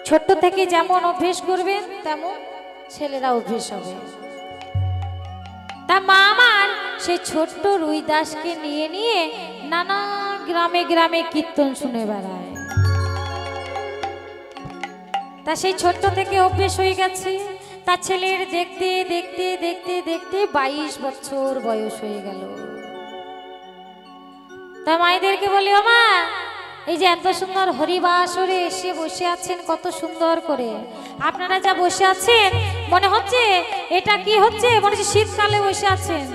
ছোট্ট থেকে যেমন অভ্যেস করবেন তেমন ছেলেরা অভ্যেস হবে। তা মা আমার সেই ছোট্ট রুই দাসকে নিয়ে নিয়ে নানা গ্রামে গ্রামে কীর্তন শুনে বেড়ায়। তা সেই ছোট্ট থেকে অভ্যেস হয়ে গেছে। তার ছেলের দেখতে দেখতে দেখতে দেখতে 22 বছর বয়স হয়ে গেল। তা মায়েদেরকে বলি, ও মা, এই যে এত সুন্দর হরিবাসরে এসে বসে আছেন কত সুন্দর করে, আপনারা যা বসে আছেন মনে হচ্ছে এটা কি হচ্ছে, মনে হচ্ছে শীতকালে বসে আছেন।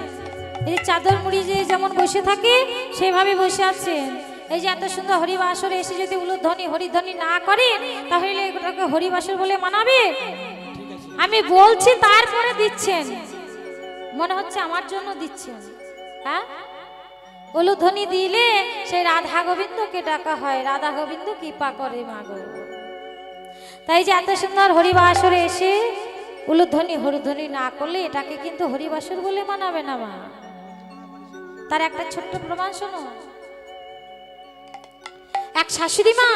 এই চাদর মুড়ি যে যেমন বসে থাকে সেভাবে বসে আছেন। এই যে এত সুন্দর হরিবাসরে এসে যদি উলুধ্বনি হরিধ্বনি না করেন তাহলে এটাকে হরিবাসর বলে মানাবে? আমি বলছি তারপরে দিচ্ছেন, মনে হচ্ছে আমার জন্য দিচ্ছেন। হ্যাঁ, উলুধ্বনি দিলে সেই রাধা গোবিন্দকে ডাকা হয়, রাধা গোবিন্দ কৃপা করে মাগো। তাই যে এত সুন্দর হরিবাসরে এসে উলুধ্বনি হরিধ্বনি না করলে এটাকে কিন্তু হরিবাসর বলে মানাবে না মা। তার একটা ছোট্ট প্রমাণ শোনো। এক শাশুড়ি মা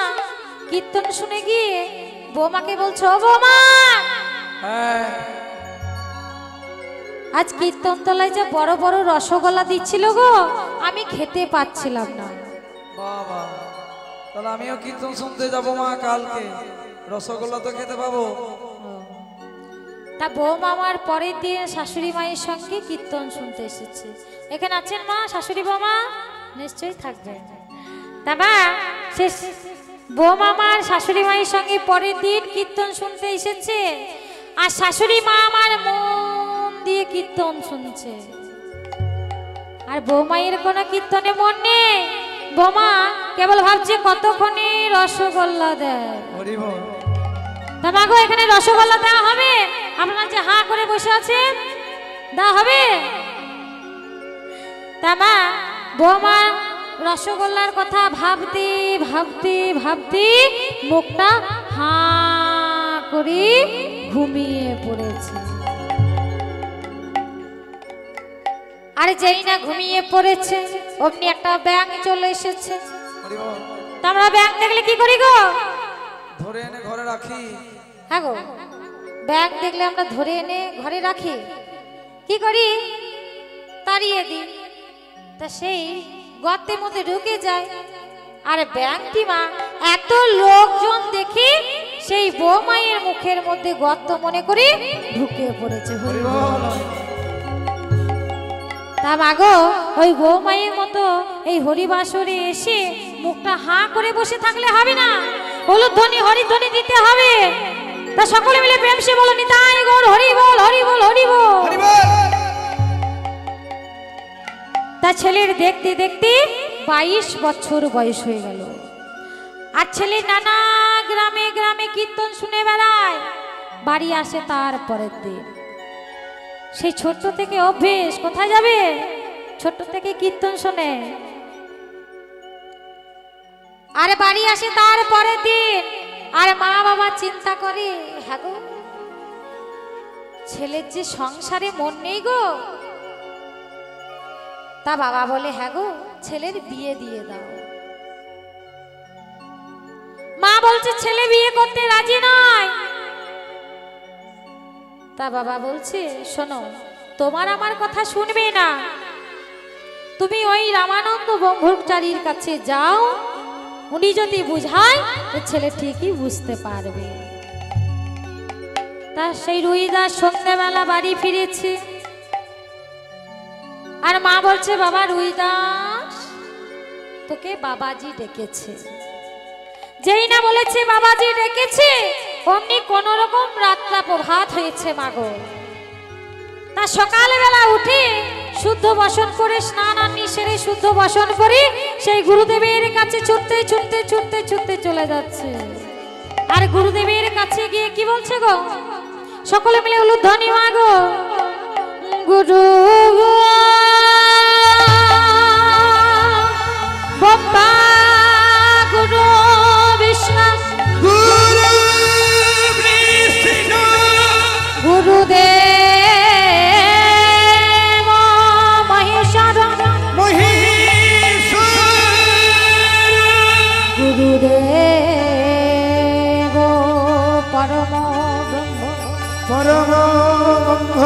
কীর্তন শুনে গিয়ে বৌমাকে বলছো, ও বৌমা, আজ কীর্তন তলায় যে বড় বড় রসগোল্লা দিচ্ছিল গো, আমি খেতে পাচ্ছিলাম না। বাবা, তাহলে আমিও কীর্তন শুনতে যাবো মা কালকে, রসগোল্লা তো খেতে পাবো। তা বৌমা আমার পরের দিন শাশুড়ি মায়ের সঙ্গে কীর্তন শুনতে এসেছে। এখানে আছেন মা? শাশুড়ি বৌমা নিশ্চয়ই থাকবেন। তা মা, সে বৌমা আমার শাশুড়ি মায়ের সঙ্গে পরের দিন কীর্তন শুনতে এসেছে, আর শাশুড়ি মা আমার মন দিয়ে কীর্তন শুনছে। আর বৌমায়ের কোনো কীর্তনে মন নেই, বৌমা কেবল ভাবছে কতক্ষণে রসগোল্লা দেয়। তা মাগো, এখানে রসগোল্লা দেওয়া হবে? আপনারা যে হাঁ করে বসে আছেন, দেওয়া হবে? তা মা, বৌমা রসগোল্লার কথা ভাবতে ভাবতে ভাবতে মুখটা হাঁ করে ঘুমিয়ে পড়েছে। আরে যেই না ঘুমিয়ে পড়েছে অমনি একটা ব্যাঙ চলে এসেছে। তা আমরা ব্যাঙ দেখলে কি করি গো? ধরে এনে ঘরে রাখি। হ্যাঁ গো, ব্যাঙ দেখলে আমরা ধরে এনে ঘরে রাখি। কি করি? তাড়িয়ে দিই। তা সেই গর্তের মধ্যে ঢুকে যায়। আর ব্যাঙটি মা এত লোকজন দেখি সেই বৌমায়ের মুখের মধ্যে গর্ত মনে করে ঢুকে পড়েছে। তা মাগো ওই বৌমায়ের মতো এই হরিবাসরে এসে মুখটা হাঁ করে বসে থাকলে হবে না, হলুদ ধ্বনি হরিধ্বনি দিতে হবে। তা সকলে মিলে প্রেম সে বলো নিতাই গৌর হরি বল হরি বল হরি বল। তা ছেলের দেখতে দেখতে 22 বছর বয়স হয়ে গেল, আর ছেলে নানা গ্রামে গ্রামে কীর্তন শুনে বেড়ায়। বাড়ি আসে তার পরের দিন। সেই ছোট্ট থেকে অভ্যেস, কোথায় যাবে, ছোট্ট থেকে কীর্তন শোনে। আরে বাড়ি আসে তার পরের দিন, আর মা বাবা চিন্তা করে, হ্যাঁ গো ছেলের যে সংসারে মন নেই গো। তা বাবা বলে, হ্যাঁ গো ছেলের বিয়ে দিয়ে দাও। মা বলছে ছেলে বিয়ে করতে রাজি নয়। তা বাবা বলছে, শোনো তোমার আমার কথা শুনবে না, তুমি ওই রামানন্দ ব্রহ্মচারীর কাছে যাও, উনি যদি বুঝায় ছেলে ঠিকই বুঝতে পারবে। তা সেই রুইদাস সন্ধ্যাবেলা বাড়ি ফিরেছে, আর মা বলছে, বাবা রুইদাস তোকে বাবাজি ডেকেছে। যেই না বলেছে বাবাজি ডেকেছে, অমনি কোন রকম রাত্রা প্রভাত হয়েছে মাগো। তা সকালবেলা উঠে শুদ্ধ বসন করে স্নান আনি সেরে শুদ্ধ বসন করে সেই গুরুদেবের কাছে ছুটতে ছুটতে ছুটতে ছুটতে চলে যাচ্ছে। আর গুরুদেবের কাছে গিয়ে কি বলছে গো, সকলে মিলে হলো ধ্বনি মাগো, গুরু বাবা গুরু বিষ্ণু গুরু বিষ্ণু গুরুদেব মহেশ্বর গুরুদেব পরম ব্রহ্ম পরম ব্রহ্ম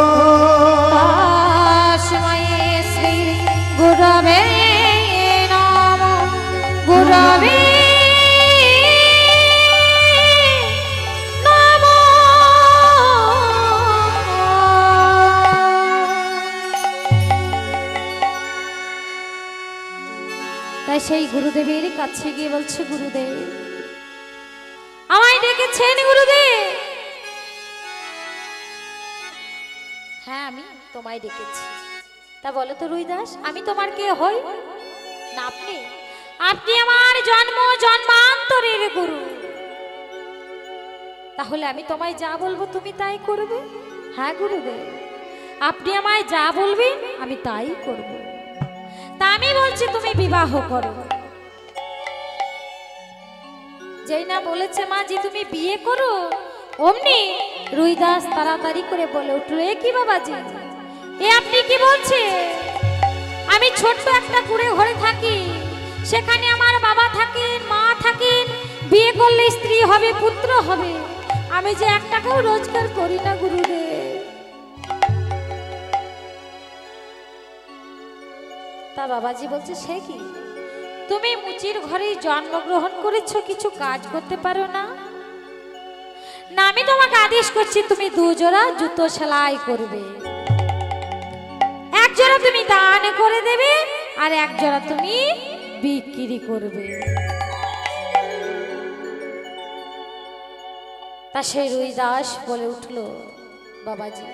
তস্मै শ্রী গুরবে নমঃ। গুরবে তাই সেই গুরুদেবের কাছে গিয়ে বলছে, গুরুদেব আমায় ডেকেছেন গুরুদেব। হ্যাঁ আমি তোমায় ডেকেছি। তা বলো তো রুইদাস, আমি তোমার কে হই? না আপনি, আপনি আমার জন্ম জন্মান্তরের গুরু। তাহলে আমি তোমায় যা বলবো তুমি তাই করবে? হ্যাঁ গুরুদেব, আপনি আমায় যা বলবেন আমি তাই করব। তা আমি বলছি তুমি বিবাহ করো। যেই না বলেছে মা জি তুমি বিয়ে করো, অমনি রুইদাস তাড়াতাড়ি করে বলে উঠলো, এ কি বাবাজি, এ আপনি কি বলছে? আমি ছোট্ট একটা কুড়ে ঘরে থাকি, সেখানে আমার বাবা থাকেন মা থাকেন, বিয়ে করলে স্ত্রী হবে পুত্র হবে, আমি যে এক টাকাও রোজগার করি না গুরুদেব। তা বাবাজি বলছে, সে কি, তুমি মুচির ঘরে জন্মগ্রহণ করেছো, কিছু কাজ করতে পারো না? না আমি তোমাকে আদেশ করছি তুমি 2 জোড়া জুতো সেলাই করবে, 1 জোড়া তুমি দান করে দেবে, আর 1 জোড়া তুমি বিক্রি করবে। তা সেই রুইদাস বলে উঠলো, বাবাজি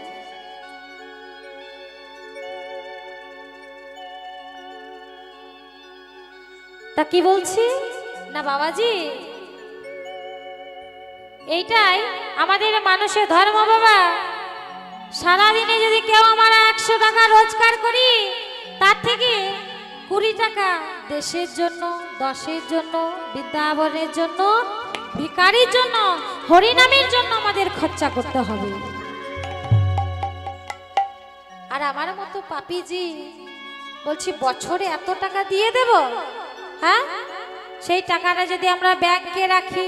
তা কি বলছি না বাবাজি, এইটাই আমাদের মানুষের ধর্ম বাবা। সারাদিনে যদি কেউ আমার 100 টাকা রোজগার করি, তার থেকে 20 টাকা দেশের জন্য, 10-এর জন্য, বৃন্দাবনের জন্য, ভিখারির জন্য, হরিনামের জন্য আমাদের খরচা করতে হবে। আর আমার মতো পাপীজি বলছি বছরে এত টাকা দিয়ে দেব, হ্যাঁ সেই টাকাটা যদি আমরা ব্যাংকে রাখি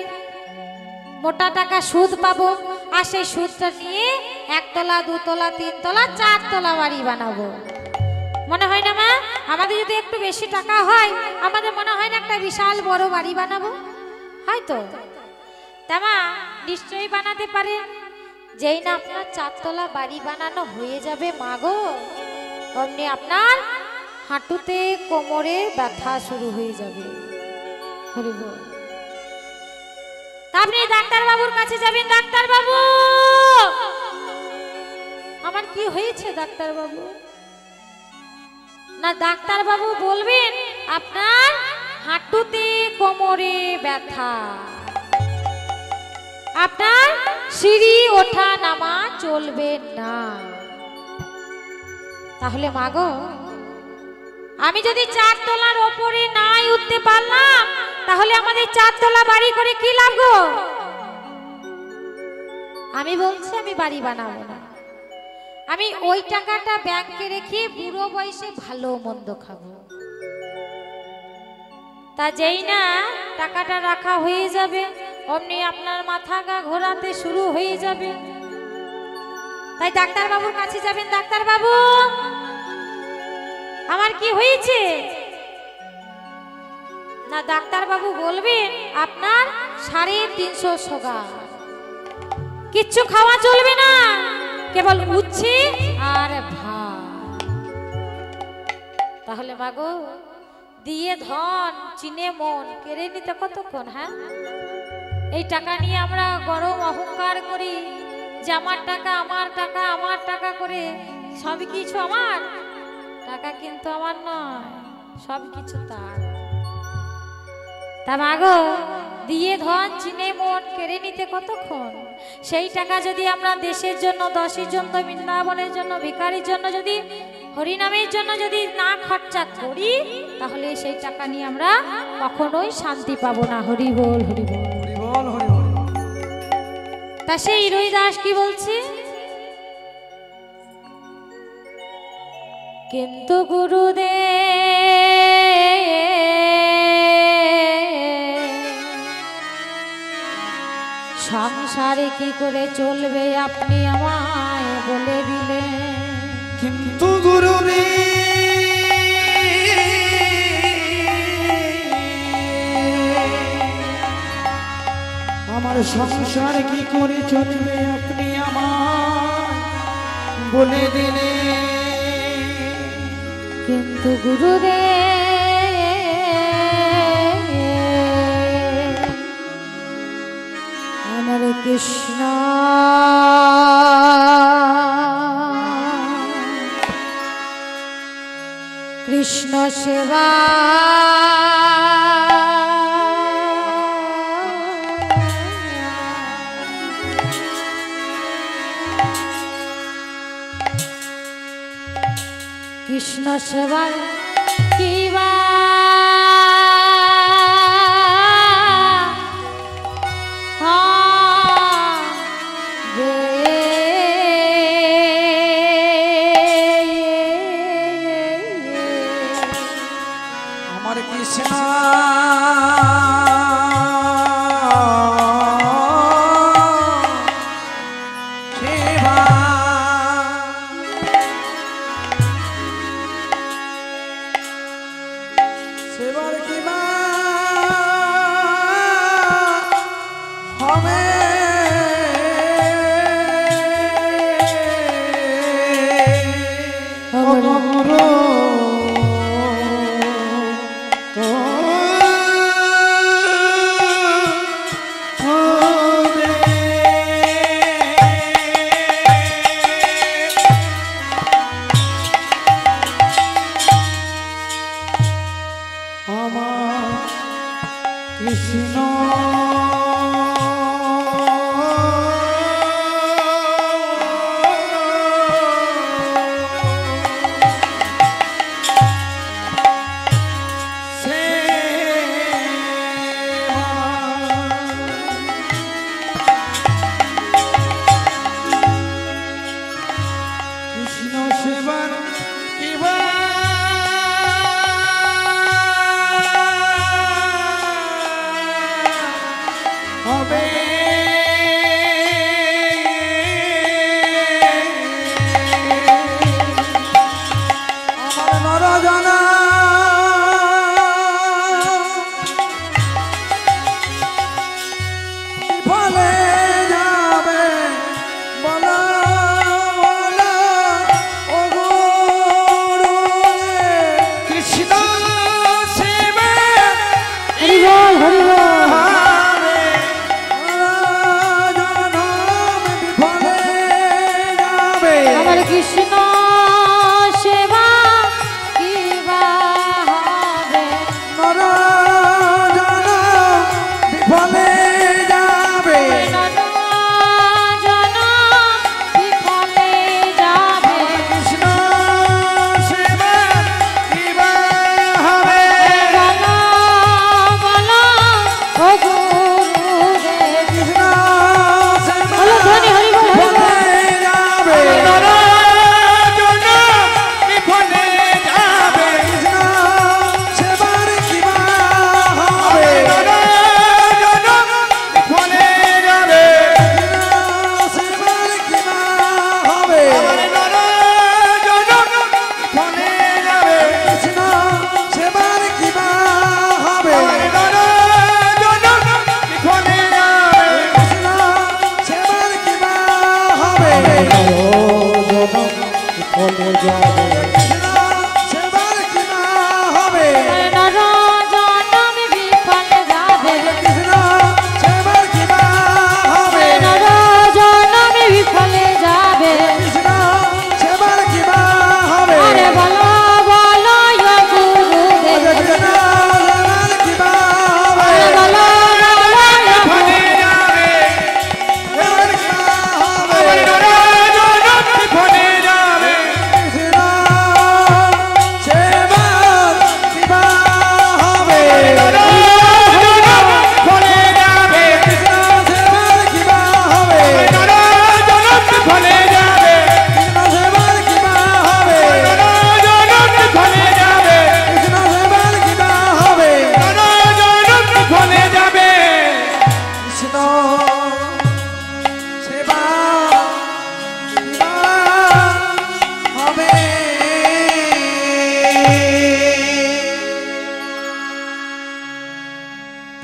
মোটা টাকা সুদ পাবো, আর সেই সুদটা নিয়ে 1 তলা 2 তলা 3 তলা 4 তলা বাড়ি বানাবো। মনে হয় না মা, আমাদের যদি একটু বেশি টাকা হয় আমাদের মনে হয় না একটা বিশাল বড় বাড়ি বানাবো? হয়তো তা মা নিশ্চয়ই বানাতে পারে। যেই না আপনার 4 তলা বাড়ি বানানো হয়ে যাবে মা গো, অমনি আপনার হাঁটুতে কোমরে ব্যথা শুরু হয়ে যাবে। হরি বল। আপনি ডাক্তার বাবুর কাছে যাবেন। ডাক্তার বাবু, আমার কি হয়েছে ডাক্তার বাবু? না, ডাক্তার বাবু বলবেন আপনার হাঁটুতে কোমরে ব্যথা, আপনার সিঁড়ি ওঠা নামা চলবে না। তাহলে মাগো, আমি যদি 4 তলার ওপরে নাই উঠতে পারলাম, তাহলে আমাদের 4 তলা বাড়ি করে কি লাভ গো? আমি বলছি আমি বাড়ি বানাবো না, আমি ওই টাকাটা ব্যাংকে রেখে বুড়ো বয়সে ভালো মন্দ খাবো। তা যেই না টাকাটা রাখা হয়ে যাবে, অমনি আপনার মাথা গা ঘোরাতে শুরু হয়ে যাবে। তাই ডাক্তার বাবুর কাছে যাবেন। ডাক্তার বাবু, আমার কি হয়েছে? না, ডাক্তার বাবু বলবেন আপনার 350 সুগার, কিচ্ছু খাওয়া চলবে না, কেবল উচ্ছে আর ভাত। তাহলে মাগো, দিয়ে ধন চিনে মন কেড়ে নিতে কতক্ষণ? হ্যাঁ, এই টাকা নিয়ে আমরা গরম অহংকার করি যে আমার টাকা, আমার টাকা, আমার টাকা করে সব কিছু আমার টাকা, কিন্তু আমার নয়, সব কিছু তার। তা মাগো, দিয়ে ধন চিনে মন কেড়ে নিতে কতক্ষণ? সেই টাকা যদি আমরা দেশের জন্য, দশের জন্য, বৃন্দাবনের জন্য, ভিখারির জন্য, যদি হরিনামের জন্য যদি না খরচা করি, তাহলে সেই টাকা নিয়ে আমরা কখনোই শান্তি পাবো না। হরি বল, হরি বল, হরি বল, হরি বল। তা সেই রবিদাস কি বলছে? কিন্তু গুরুদেব, সংসারে কি করে চলবে আপনি আমায় বলে দিলেন। কিন্তু গুরুদেব, আমার সংসার কি করে চলবে আপনি আমায় বলে দিলেন। কিন্তু গুরুদেব, আমার কৃষ্ণ কৃষ্ণ সেবা কৃষ্ণ সেবার কিবা আমার কৃষ্ণ সেবার কিবা হবে গুরু। কৃষ্ণ কৃষ্ণ সেবার কিবা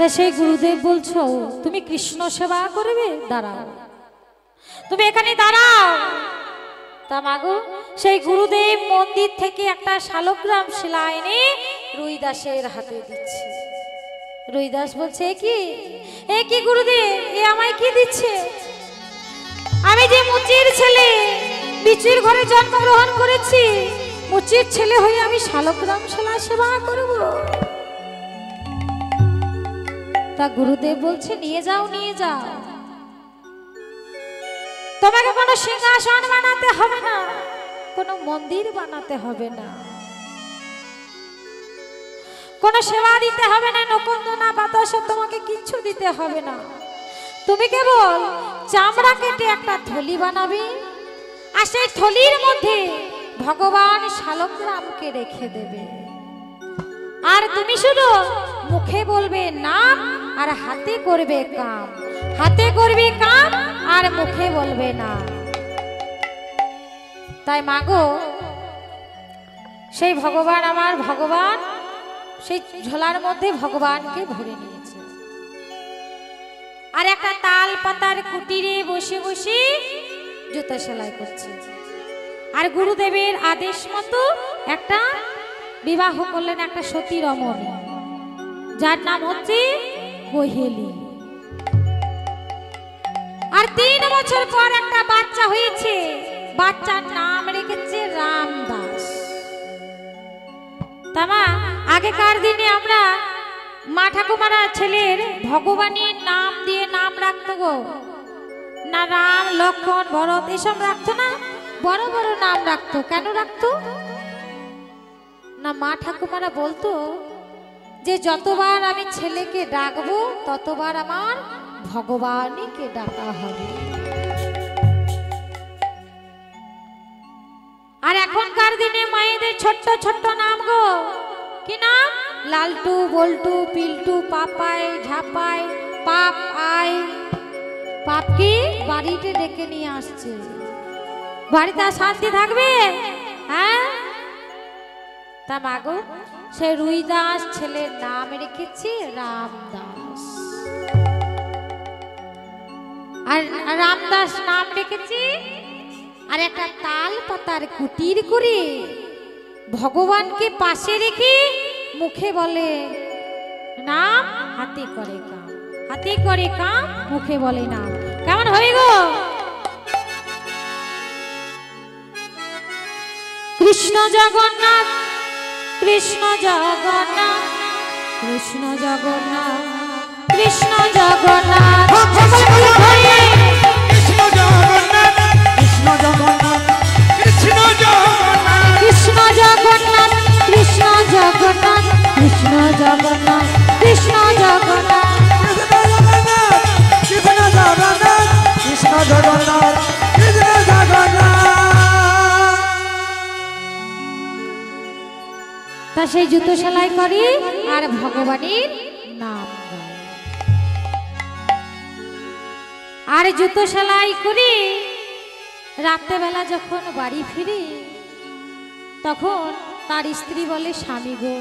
তা সেই গুরুদেব বলছো তুমি কৃষ্ণ সেবা করবে, দাঁড়াও, তুমি এখানে দাঁড়াও। তা মাগো সেই গুরুদেব মন্দির থেকে একটা শালগ্রাম শিলা এনে রুইদাসের হাতে দিচ্ছে। রুইদাস বলছে এ কি গুরুদেব, এ আমায় কি দিচ্ছে? আমি যে মুচির ছেলে, বিচির ঘরে জন্মগ্রহণ করেছি, মুচির ছেলে হয়ে আমি শালগ্রাম শিলা সেবা করব? তা গুরুদেব বলছে নিয়ে যাও, নিয়ে যাও, তোমাকে কোনো সিংহাসন বানাতে হবে না, কোনো মন্দির বানাতে হবে না, কোনো সেবা দিতে হবে না, নকুন্দনা বাতাসে তোমাকে কিচ্ছু দিতে হবে না। তুমি কেবল চামড়া কেটে একটা থলি বানাবে, আর সেই থলির মধ্যে ভগবান শালগ্রামকে রেখে দেবে। আর তুমি শুধু মুখে বলবে নাম আর হাতে করবে কাম, হাতে করবে কাম আর মুখে বলবে না। তাই মাগো সেই ভগবান, আমার ভগবান সেই ঝোলার মধ্যে ভগবানকে ভরে নিয়েছে। আর একটা তাল পাতার কুটিরে বসে বসে জুতো সেলাই করছে। আর গুরুদেবের আদেশ মতো একটা বিবাহ করলেন একটা সতী রমণী, যার নাম হচ্ছে কোহেলি। আর 3 বছর পর একটা বাচ্চা হয়েছে, বাচ্চার নাম রেখেছে রামদাস। তামা আগেকার দিনে আমরা মা ঠাকুমারা ছেলের ভগবানের নাম দিয়ে নাম রাখতো গো, না রাম লক্ষ্মণ ভরত এসব রাখতো না, বড় বড় নাম রাখতো। কেন রাখতো না? মা ঠাকুমারা বলতো যে যতবার আমি ছেলেকে ডাকবো ততবার আমার ভগবানকে ডাকা হবে। আর এখনকার দিনে মায়েদের ছোট্ট ছোট্ট নাম গো, কি নাম? লালটু, বল্টু, পিল্টু, পাপাই, ঝাপাই, পাপ আই। পাপ কি বাড়িতে ডেকে নিয়ে আসছে, বাড়িতে শান্তি থাকবে? হ্যাঁ। তা মাগো সে রুইদাস ছেলের নাম রেখেছে রামদাস। আর রামদাস নাম রেখেছি। আর একটা তাল পাতার কুটির করে ভগবানকে পাশে রেখে মুখে বলে নাম, হাতে করে কাম, হাতে করে কাম, মুখে বলে নাম। কেমন হবে গো? কৃষ্ণ জগন্নাথ, কৃষ্ণ জগন্নাথ, কৃষ্ণ জগন্নাথ, কৃষ্ণ জগন্নাথ, কৃষ্ণ জগন্নাথ, কৃষ্ণ জগন্নাথ, কৃষ্ণ জগন্নাথ, কৃষ্ণ জগন্নাথ, কৃষ্ণ জগন্নাথ, কৃষ্ণ জগন্নাথ, কৃষ্ণ জগন্নাথ, কৃষ্ণ জগন্নাথ, কৃষ্ণ জগন্নাথ, কৃষ্ণ জগন্নাথ। তা সেই জুতো সেলাই করি আর ভগবানের নাম গাই। আর জুতো সেলাই করি রাত্রেবেলা যখন বাড়ি ফিরি তখন তার স্ত্রী বলে, স্বামী গো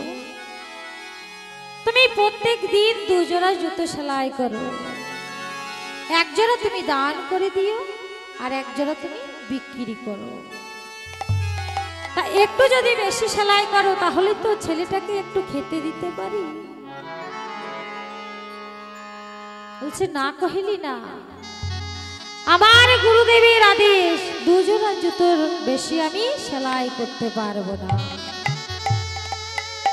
তুমি প্রত্যেক দিন 2 জোড়া জুতো সেলাই করো, 1 জোড়া তুমি দান করে দিও আর 1 জোড়া তুমি বিক্রি করো। তা একটু যদি বেশি সেলাই করো তাহলে তো ছেলেটাকে একটু খেতে দিতে পারি। বলছে না কহিলি না, আমার গুরুদেবের আদেশ 2 জোড়া জুতোর বেশি আমি সেলাই করতে পারবো না।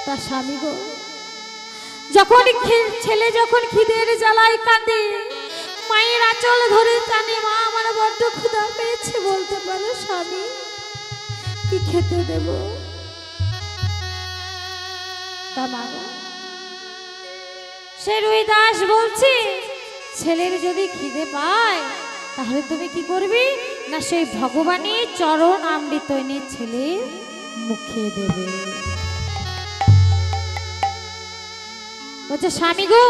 তা স্বামী গো যখন ছেলে যখন খিদের জ্বালায় কাঁদে, মায়ের আঁচল ধরে টানে, মা আমার বড্ড ক্ষুধা পেয়েছে, বলতে পারো স্বামী কি খেতে দেব? তা মা গো সে রুইদাস বলছে, ছেলের যদি খিদে পায় তাহলে তুমি কি করবে না, সেই ভগবানের চরণ অমৃত এনে ছেলে মুখে দেবে। বলছে স্বামী গো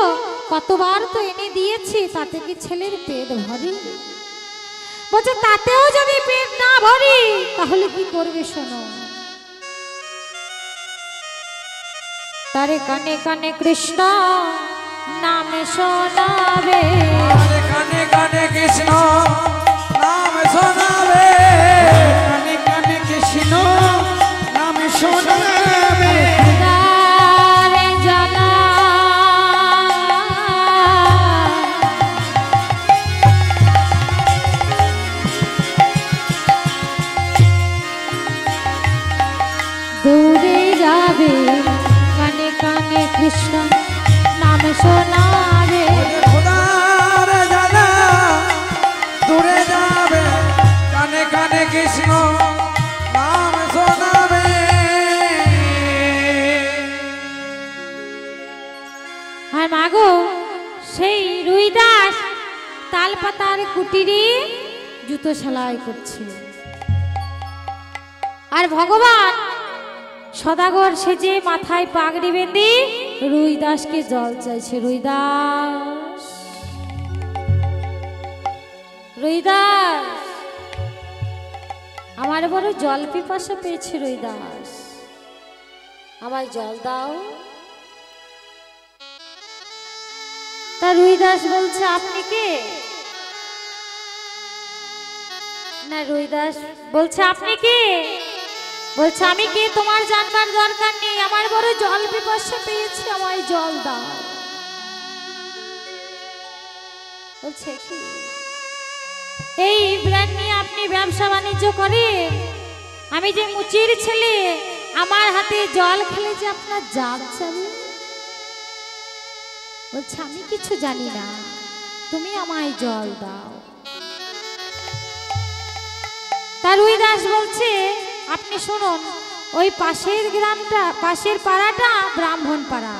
কতবার তো এনে দিয়েছি, তাতে কি ছেলের পেট ভরে? বলছে তাতেও যদি পেট না ভরি তাহলে কি করবে শোনো। তারে কানে কানে কৃষ্ণ নাম শোনাবে আর কানে কানে কৃষ্ণ নাম শোনাবে কানে কানে কৃষ্ণ নাম শোনাবে খুদারে জানা দূরে যাবে কানে কানে কৃষ্ণ নাম শোনাবে খোদার জানা দূরে যাবে কানে কানে কৃষ্ণ নাম শোনাবে আর মাগো সেই রুইদাস তালপাতার কুটিরে জুতো সেলাই করছে আর ভগবান সদাগর সেজে মাথায় পাগড়ি বেঁধে রুইদাসকে জল চাইছে। রুইদাস রুইদাস আমার বড় জল পিপাসা পেয়েছে, রুইদাস আমায় জল দাও। তা রুইদাস বলছে আপনি কে? না, রুইদাস বলছে আপনি কে? বলছে আমি কে তোমার জানবার দরকার নেই, আমার বড় জল পিপাসা পেয়েছে, আমায় জল দাও। বলছে কি এই ব্র্যান্ড নিয়ে আপনি ব্যবসা বাণিজ্য করেন? আমি যে মুচির ছেলে, আমার হাতে জল খেলে যে আপনার জাত যাবে। বলছে আমি কিছু জানি না, তুমি আমায় জল দাও। তার রুইদাস বলছে আপনি শুনুন, ওই পাশের গ্রামটা, পাশের পাড়াটা ব্রাহ্মণ পাড়া,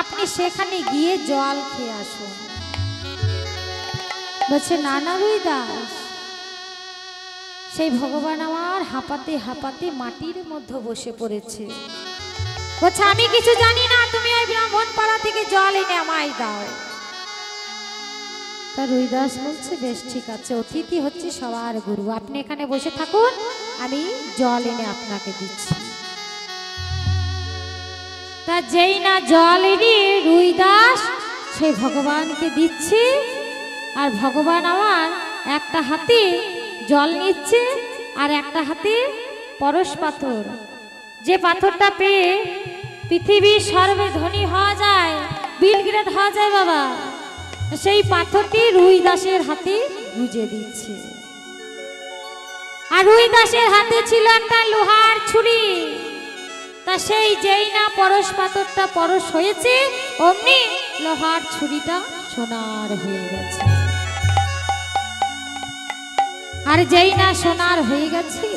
আপনি সেখানে গিয়ে জল খেয়ে আসুন। বলছে না না রুইদাস, সেই ভগবান আমার হাঁপাতে হাঁপাতে মাটির মধ্যে বসে পড়েছে। বলছে আমি কিছু জানি না, তুমি ওই ব্রাহ্মণ পাড়া থেকে জল এনে আমায় দাও। তা রুইদাস বলছে বেশ ঠিক আছে, অতিথি হচ্ছে সবার গুরু, আপনি এখানে বসে থাকুন, আমি জল এনে আপনাকে দিচ্ছি। তা যেই না জল এনে রুইদাস সেই ভগবানকে দিচ্ছে, আর ভগবান আমার একটা হাতে জল নিচ্ছে আর একটা হাতে পরশ পাথর, যে পাথরটা পেয়ে পৃথিবীর সর্বে ধনী হওয়া যায়, বিল গ্রেড হওয়া যায় বাবা, সেই পাথরটি রুইদাসের হাতে গুজে দিচ্ছে। আর রুইদাসের হাতে ছিল একটা লোহার ছুরি। তা সেই যেই না পরশ পাথরটা পরশ হয়েছে, অমনি লোহার ছুরিটা সোনার হয়ে গেছে। আর যেই না সোনার হয়ে গেছে,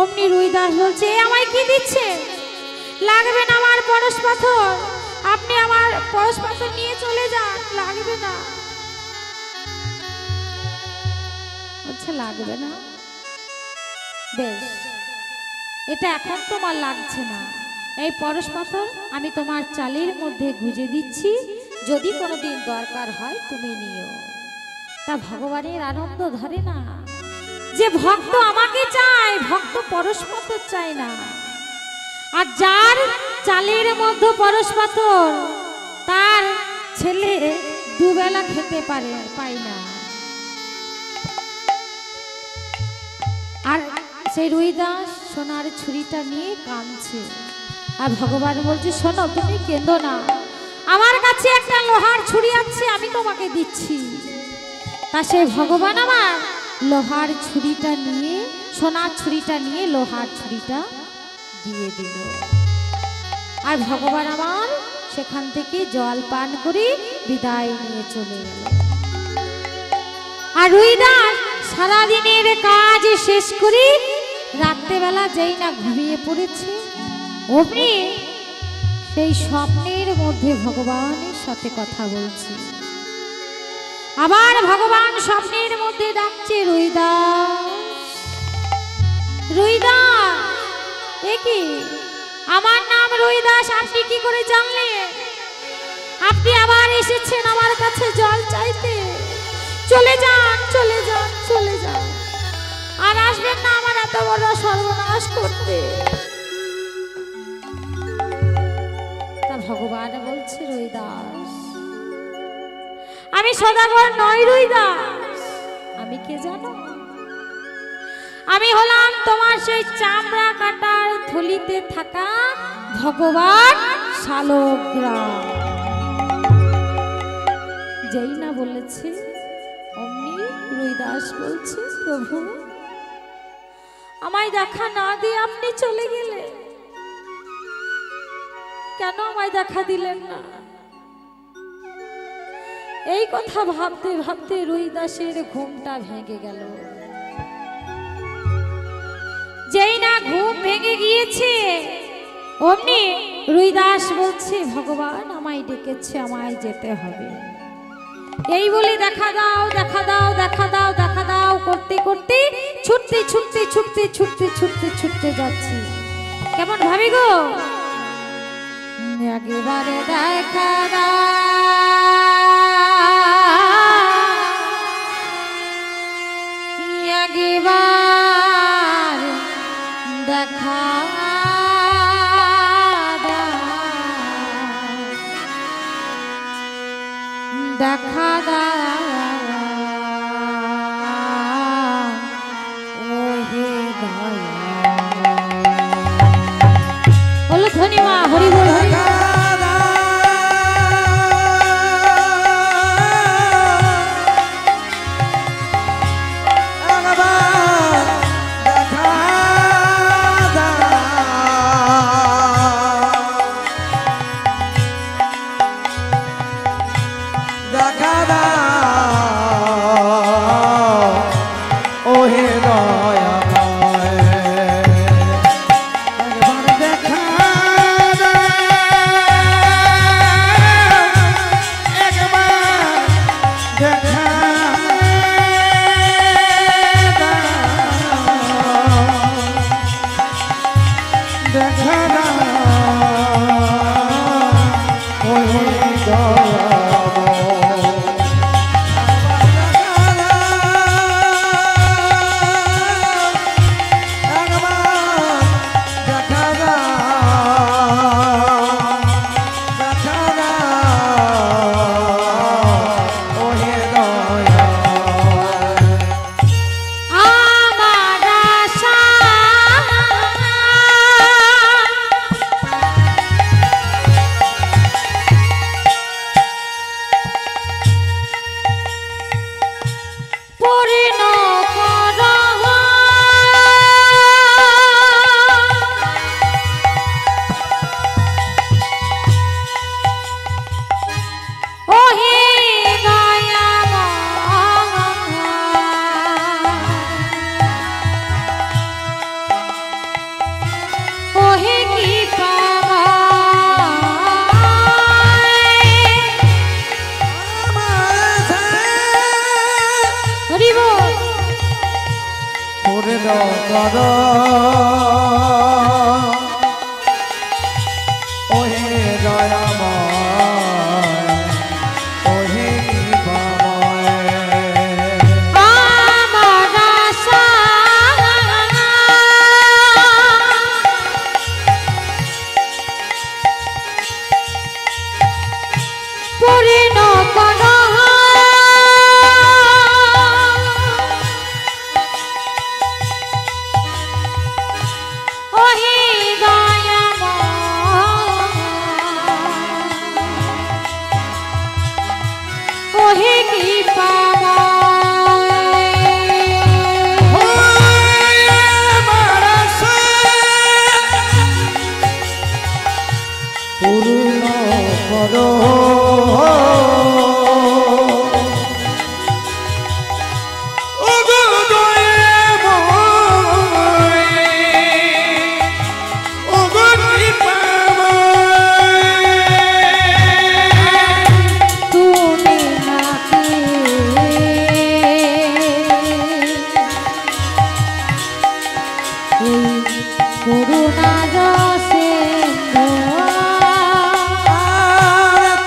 অমনি রুইদাস বলছে আমায় কি দিচ্ছে? লাগবে না আমার পরশ পাথর, আপনি আমার পরশ পাথর নিয়ে চলে যান, লাগবে না। বলছে লাগবে না, বেশ, এটা এখন তোমার লাগছে না, এই পরশ পাথর আমি তোমার চালের মধ্যে গুজে দিচ্ছি, যদি কোনোদিন দরকার হয় তুমি নিও। তা ভগবানের আনন্দ ধরে না যে ভক্ত আমাকে চায়, ভক্ত পরশ পাথর চায় না। আর যার চালের মধ্যে পরশ পাথর, তার ছেলে দুবেলা খেতে পায় না। আর সেই রুইদাস সোনার ছুরিটা নিয়ে কাঁদছে। আর ভগবান বলছে শোনো, তুমি কেঁদো না, আমার কাছে একটা লোহার ছুরি আছে, আমি তোমাকে দিচ্ছি। তা সেই ভগবান আমার লোহার ছুরিটা নিয়ে, সোনার ছুরিটা নিয়ে লোহার ছুরিটা দিয়ে দিল। আর ভগবান আমার সেখান থেকে জল পান করে বিদায় নিয়ে চলে গেল। আর রুইদাস সারাদিনের কাজ শেষ করে রাত্রেবেলা যেই না ঘুমিয়ে পড়েছে, অমনি সেই স্বপ্নের মধ্যে ভগবানের সাথে কথা বলছে। আবার ভগবান স্বপ্নের মধ্যে ডাকছে রুইদাস, রুইদাস, এ কি? আমার নাম রুইদাস, আপনি কি করে জানলেন? আপনি আবার এসেছেন আমার কাছে জল চাইতে? চলে যান, চলে যান, চলে যান, আর আসবেন না আমার এত বড় সর্বনাশ করতে। তা ভগবান বলছে রুইদাস, আমি সদাগর নয় রুইদাস। আমি কে জানো? আমি হলাম তোমার সেই চামড়া কাটার থলিতে থাকা ভগবান শালগ্রাম। যেই না বলেছে অমনি রুইদাস বলছে, প্রভু আমায় দেখা না দিয়ে আপনি চলে গেলে, কেন আমায় দেখা দিলেন না? এই কথা ভাবতে ভাবতে রুইদাসের ঘুমটা ভেঙে গেল। যেই না ঘুম ভেঙে গিয়েছে অমনি রুইদাস বলছে, ভগবান আমায় ডেকেছে, আমায় যেতে হবে। এই বলে দেখা দাও দেখা দাও দেখা দাও দেখা দাও করতে করতে ছুটতে ছুটতে ছুটতে ছুটতে ছুটতে ছুটতে যাচ্ছি। কেমন ভাবি গো, একেবারে দেখা দাও, একবার দেখা দেখা দাও, ওহে দয়া। বলো ধনী মা, হরি বল হরি।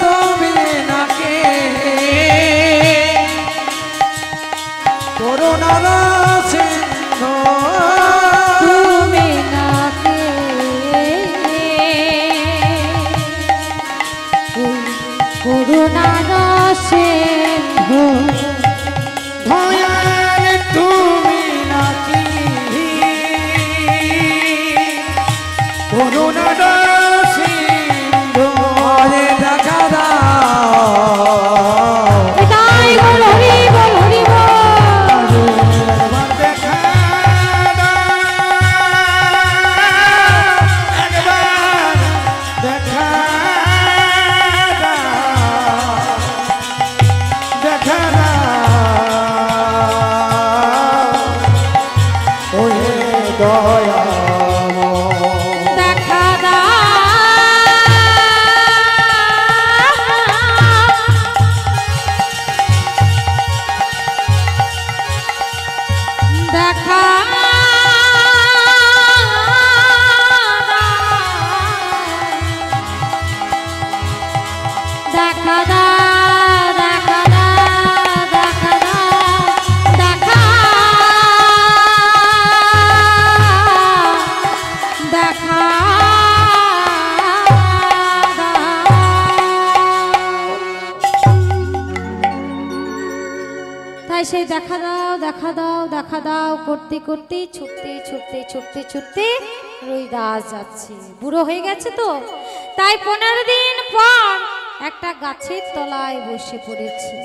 তুমি দেখা দাও দেখা দাও দেখা দাও দেখা দেখা তাই সেই দেখা দাও দেখা দাও দেখা দাও করতে করতে ছুটতে ছুটতে ছুটতে ছুটতে রুইদাস যাচ্ছে, বুড়ো হয়ে গেছে তো, তাই 15 দিন পর একটা গাছের তলায় বসে পড়েছে।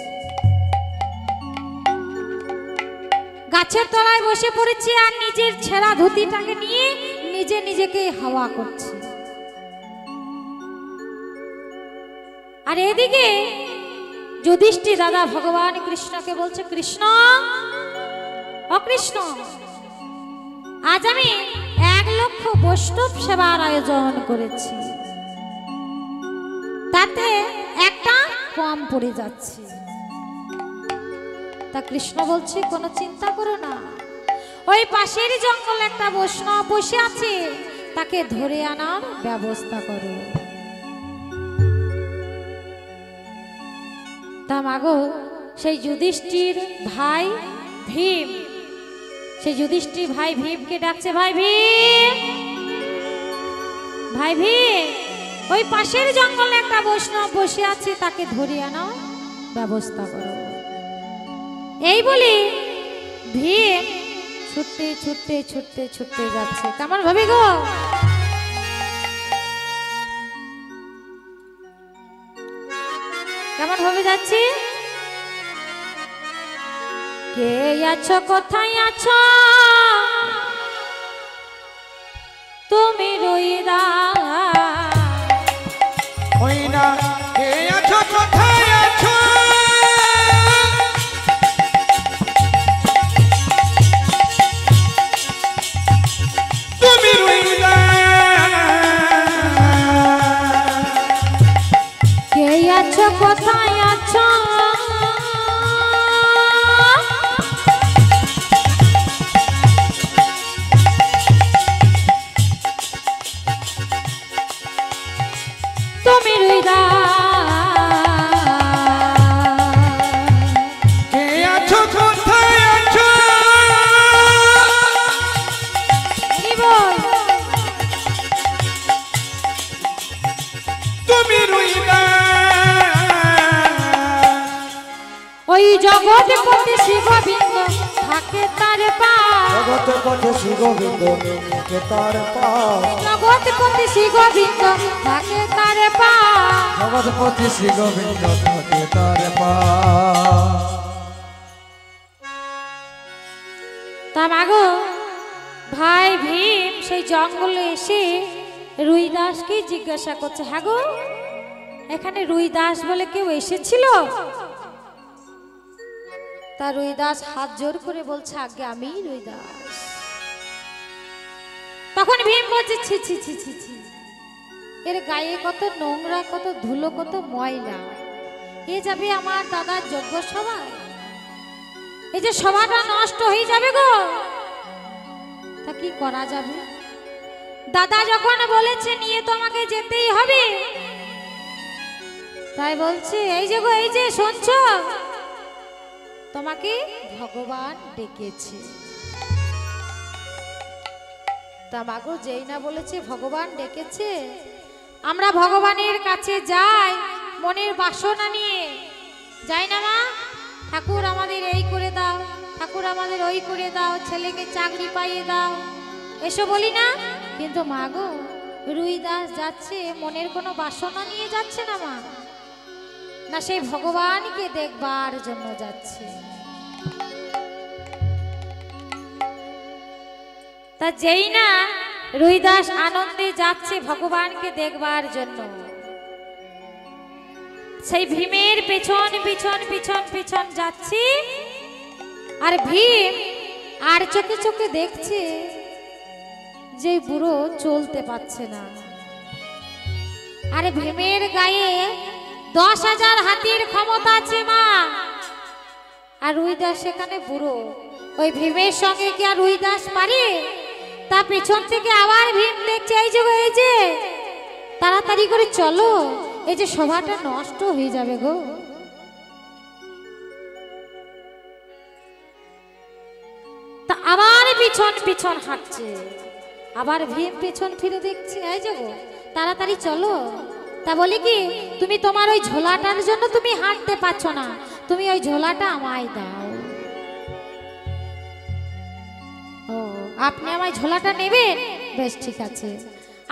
গাছের তলায় বসে পড়েছে আর নিজের ছেঁড়া ধুতিটাকে নিয়ে নিজে নিজেকে হাওয়া করছে। আর এদিকে যুধিষ্ঠির দাদা ভগবান কৃষ্ণকে বলছে, কৃষ্ণ ও কৃষ্ণ, আজ আমি 1 লক্ষ বৈষ্ণব সেবার আয়োজন করেছি, তাতে একটা কম পড়ে যাচ্ছে। তা কৃষ্ণ বলছে, কোনো চিন্তা করো না, ওই পাশের জঙ্গলে একটা বৈষ্ণব বসে আছে, তাকে ধরে আনার ব্যবস্থা করো। তা মাগো সেই যুধিষ্ঠির ভাই ভীম, সেই যুধিষ্ঠির ভাই ভীমকে ডাকছে, ভাই ভীম, ভাই ভীম, ওই পাশের জঙ্গলে একটা বৈষ্ণব বসে আছে, তাকে ধরে আনার ব্যবস্থা করো। এই বলি ভীম ছুটতে ছুটতে ছুটতে ছুটতে যাচ্ছে। কেমন ভাবি গো, কেমন ভাবে যাচ্ছি? কে আছো, কোথায় আছো তুমি রুইদাস? ওই না কে আছো, কোথায় আছো তুমি রুইদাস? কে আছো, কোথায় আছো তুমি রুইদাস? কে আছো, কোথায় আছো কি বল? তুমি রুইদাস? ওই জগৎপতি শ্রী গোবিন্দ থাকে তার পাশ, জগৎপতি শ্রী গোবিন্দ থাকে তার পাশ, জগৎপতি শ্রী গোবিন্দ থাকে তার পাশ, জগৎপতি শ্রী গোবিন্দ থাকে তার পাশ। তা মাগো ভাই ভীম সেই জঙ্গলে এসে রুইদাসকে জিজ্ঞাসা করছে, হ্যাঁ গো এখানে রুইদাস বলে কেউ এসেছিল? তা রুইদাস হাত জোর করে বলছে, আগে আমি রুইদাস। তখন ভীম বলছে, ছি ছি ছি ছি ছি, এর গায়ে কত নোংরা, কত ধুলো, কত ময়লা, এ যাবে আমার দাদার যজ্ঞ সভায়, এই যে সভাটা নষ্ট হয়ে যাবে গো। তা কি করা যাবে? দাদা যখন বলেছে নিয়ে তো আমাকে যেতেই হবে, তাই বলছে, এই যে গো, এই যে শুনছো, তোমাকে ভগবান ডেকেছে। তা মাগো যেই না বলেছে ভগবান ডেকেছে, আমরা ভগবানের কাছে যাই মনের বাসনা নিয়ে, যাই না মা? ঠাকুর আমাদের এই করে দাও, ঠাকুর আমাদের ওই করে দাও, ছেলেকে চাকরি পাইয়ে দাও, এসো বলি না? কিন্তু মাগো রুইদাস যাচ্ছে মনের কোনো বাসনা নিয়ে যাচ্ছে না মা, না সেই ভগবানকে দেখবার জন্য যাচ্ছে। তা যেই না রুইদাস আনন্দে যাচ্ছে ভগবানকে দেখবার জন্য, সেই ভীমের পেছন পিছন পিছন পিছন যাচ্ছে, আর ভীম আর চোখে চোখে দেখছে যে বুড়ো চলতে পারছে না। আর ভীমের গায়ে 10,000 হাতির ক্ষমতা আছে মা, আর রুইদাস সেখানে বুড়ো, ওই ভীমের সঙ্গে কি আর রুইদাস পারে? তা পেছন থেকে আবার ভীম দেখছে, এই যে তাড়াতাড়ি করে চলো, এই যে সভাটা নষ্ট হয়ে যাবে গো। তা আবার পিছন পিছন হাঁটছে, আবার ভীম পেছন ফিরে দেখছে, এই যে গো তাড়াতাড়ি চলো। তা বলি কি, তুমি তোমার ওই ঝোলাটার জন্য তুমি হাঁটতে পারছো না, তুমি ওই ঝোলাটা আমায় দাও। ও, আপনি আমায় ঝোলাটা নেবেন? বেশ ঠিক আছে,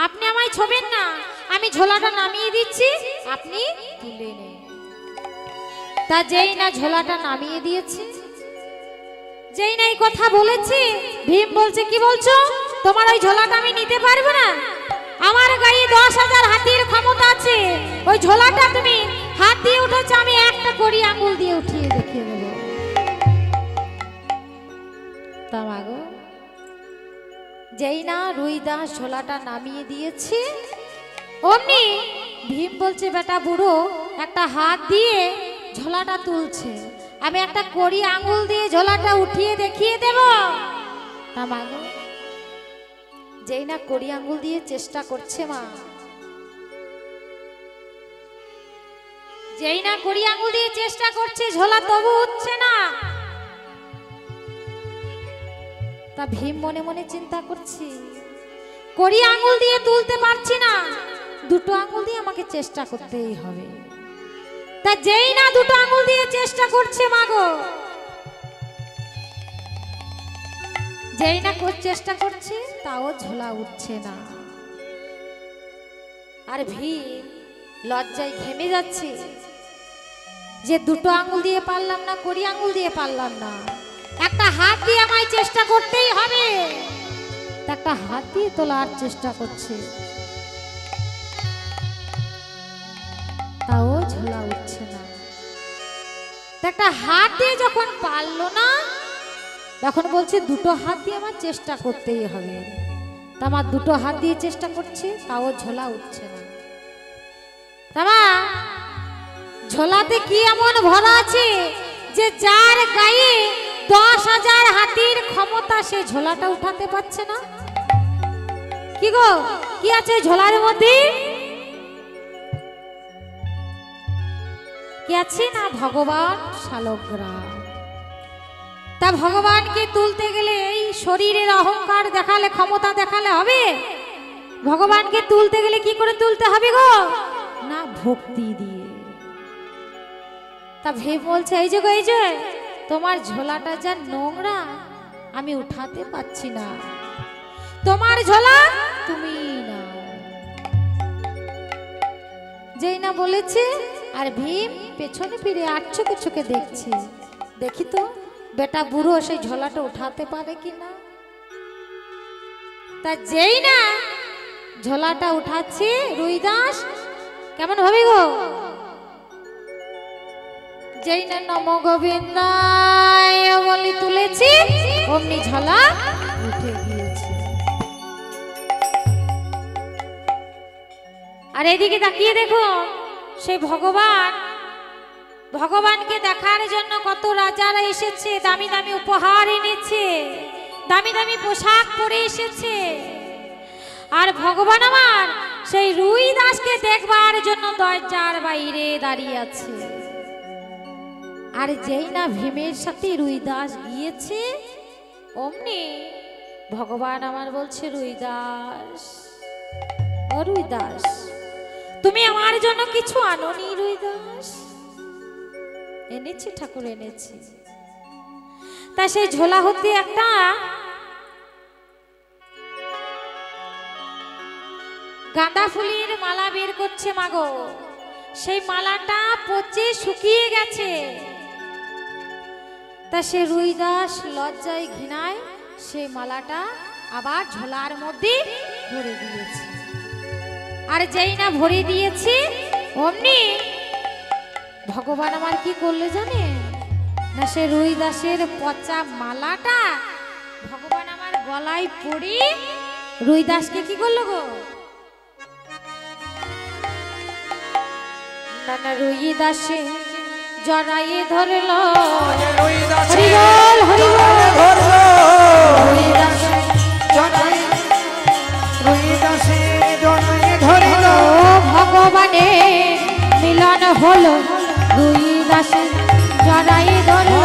আপনি আমায় ছোবেন না, আমি ঝোলাটা নামিয়ে দিচ্ছি, আপনি তুলে নেন। তা যেই না ঝোলাটা নামিয়ে দিয়েছি, যেই না এই কথা বলেছি, ভীম বলছে, কি বলছো? তোমার ওই ঝোলাটা আমি নিতে পারবো না, আমার গায়ে 10,000 হাতির ক্ষমতা আছে, ওই ঝোলাটা তুমি হাত দিয়ে উঠেছো, আমি একটা কড়ি আঙুল দিয়ে উঠিয়ে দেখিয়ে দেবো। তা মাগো, যেই না রুইদাস ঝোলাটা নামিয়ে দিয়েছে, অমনি ভীম বলছে, বেটা বুড়ো একটা হাত দিয়ে ঝোলাটা তুলছে, আমি একটা কড়ি আঙুল দিয়ে ঝোলাটা উঠিয়ে দেখিয়ে দেব। তা মাগো, যেই না কড়ি আঙুল দিয়ে চেষ্টা করছে মা, যেই না কড়ি আঙুল দিয়ে চেষ্টা করছে, ঝোলা তবু উঠছে না। তা ভীম মনে মনে চিন্তা করছে, কড়ি আঙুল দিয়ে তুলতে পারছি না, দুটো আঙুল দিয়ে আমাকে চেষ্টা করতেই হবে। তা যেই না দুটো আঙুল দিয়ে চেষ্টা করছে মাগো, যেই না চেষ্টা করছে, তাও ঝোলা উঠছে না। আর ভীম লজ্জায় ঘেমে যাচ্ছে যে দুটো আঙুল দিয়ে পারলাম না, কড়ি আঙুল দিয়ে পারলাম না, একটা হাত দিয়ে আমায় চেষ্টা করতেই হবে। একটা হাত দিয়ে তোলার চেষ্টা করছে, তাও ঝোলা উঠছে না। একটা হাত দিয়ে যখন পারলো না, তখন বলছে দুটো হাত দিয়ে আমার চেষ্টা করতেই হবে। তা আমার দুটো হাত দিয়ে চেষ্টা করছে, তাও ঝোলা উঠছে না। তামা ঝোলাতে কি এমন ভরা আছে যে যার গায়ে 10,000 হাতির ক্ষমতা, সে ঝোলাটা উঠাতে পারছে না? কি গো, কি আছে ঝোলার মধ্যে? কি আছে না? ভগবান শালগ্রাম। তা ভগবানকে তুলতে গেলে এই শরীরের অহংকার দেখালে, ক্ষমতা দেখালে হবে? ভগবানকে তুলতে গেলে কি করে তুলতে হবে গো? না, ভক্তি দিয়ে। তা ভেব বলছে, এই যে গো, এই যে তোমার ঝোলাটা যা নোংরা, আমি উঠাতে পারছি না, তোমার ঝোলা তুমি নাও। যেই না বলেছে, আর ভীম পেছনে ফিরে আর চোখে চোখে দেখছে, দেখি তো বেটা বুড়ো সেই ঝোলাটা উঠাতে পারে কিনা। তা যেই না ঝোলাটা উঠাচ্ছে রুইদাস, কেমন ভাবে গো, যেই না নম গোবিন্দায় বলে তুলেছি, অমনি ঝোলা উঠে গিয়েছে। আর এদিকে তাকিয়ে দেখো, সেই ভগবানকে দেখার জন্য কত রাজারা এসেছে, দামি দামি উপহার এনেছে, দামি দামি পোশাক পরে এসেছে। আর ভগবান আমার সেই রুইদাসকে দেখবার জন্য দরজার বাইরে দাঁড়িয়ে আছে। আর যেই না ভীমের সাথে রুইদাস গিয়েছে, অমনি ভগবান আমার বলছে, রুইদাস, ও রুইদাস, তুমি আমার জন্য কিছু আনোনি? রুইদাস, এনেছি ঠাকুর, এনেছি। তা সেই ঝোলা হতে একটা গাঁদা ফুলের মালা বের করছে মাগো, সেই মালাটা পচে শুকিয়ে গেছে। তা সে রুইদাস লজ্জায় ঘৃণায় সেই মালাটা আবার ঝোলার মধ্যে ভরে দিয়েছে। আর যেই না ভরে দিয়েছি, অমনি ভগবান আমার কি করলে জানে না, সে রুইদাসের পচা মালাটা ভগবান আমার গলায় পড়ে রুইদাসকে কি করলো গো, না না রুইদাসে জড়াইয়ে ধরলো, হরিবল হরিবল ধরলো, রুইদাসে জড়াইয়ে ধরলো, ভগবানের হলো দুই দাসে জড়াই ধরলো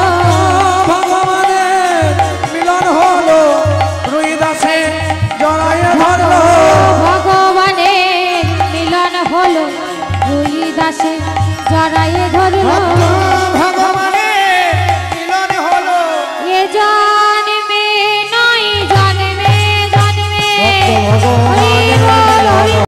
ভগবানের মিলন হলো দুই দাসে জড়াইয়ে ধরলো ভগবানের মিলন হলো দুই দাসে জড়াই ধরলো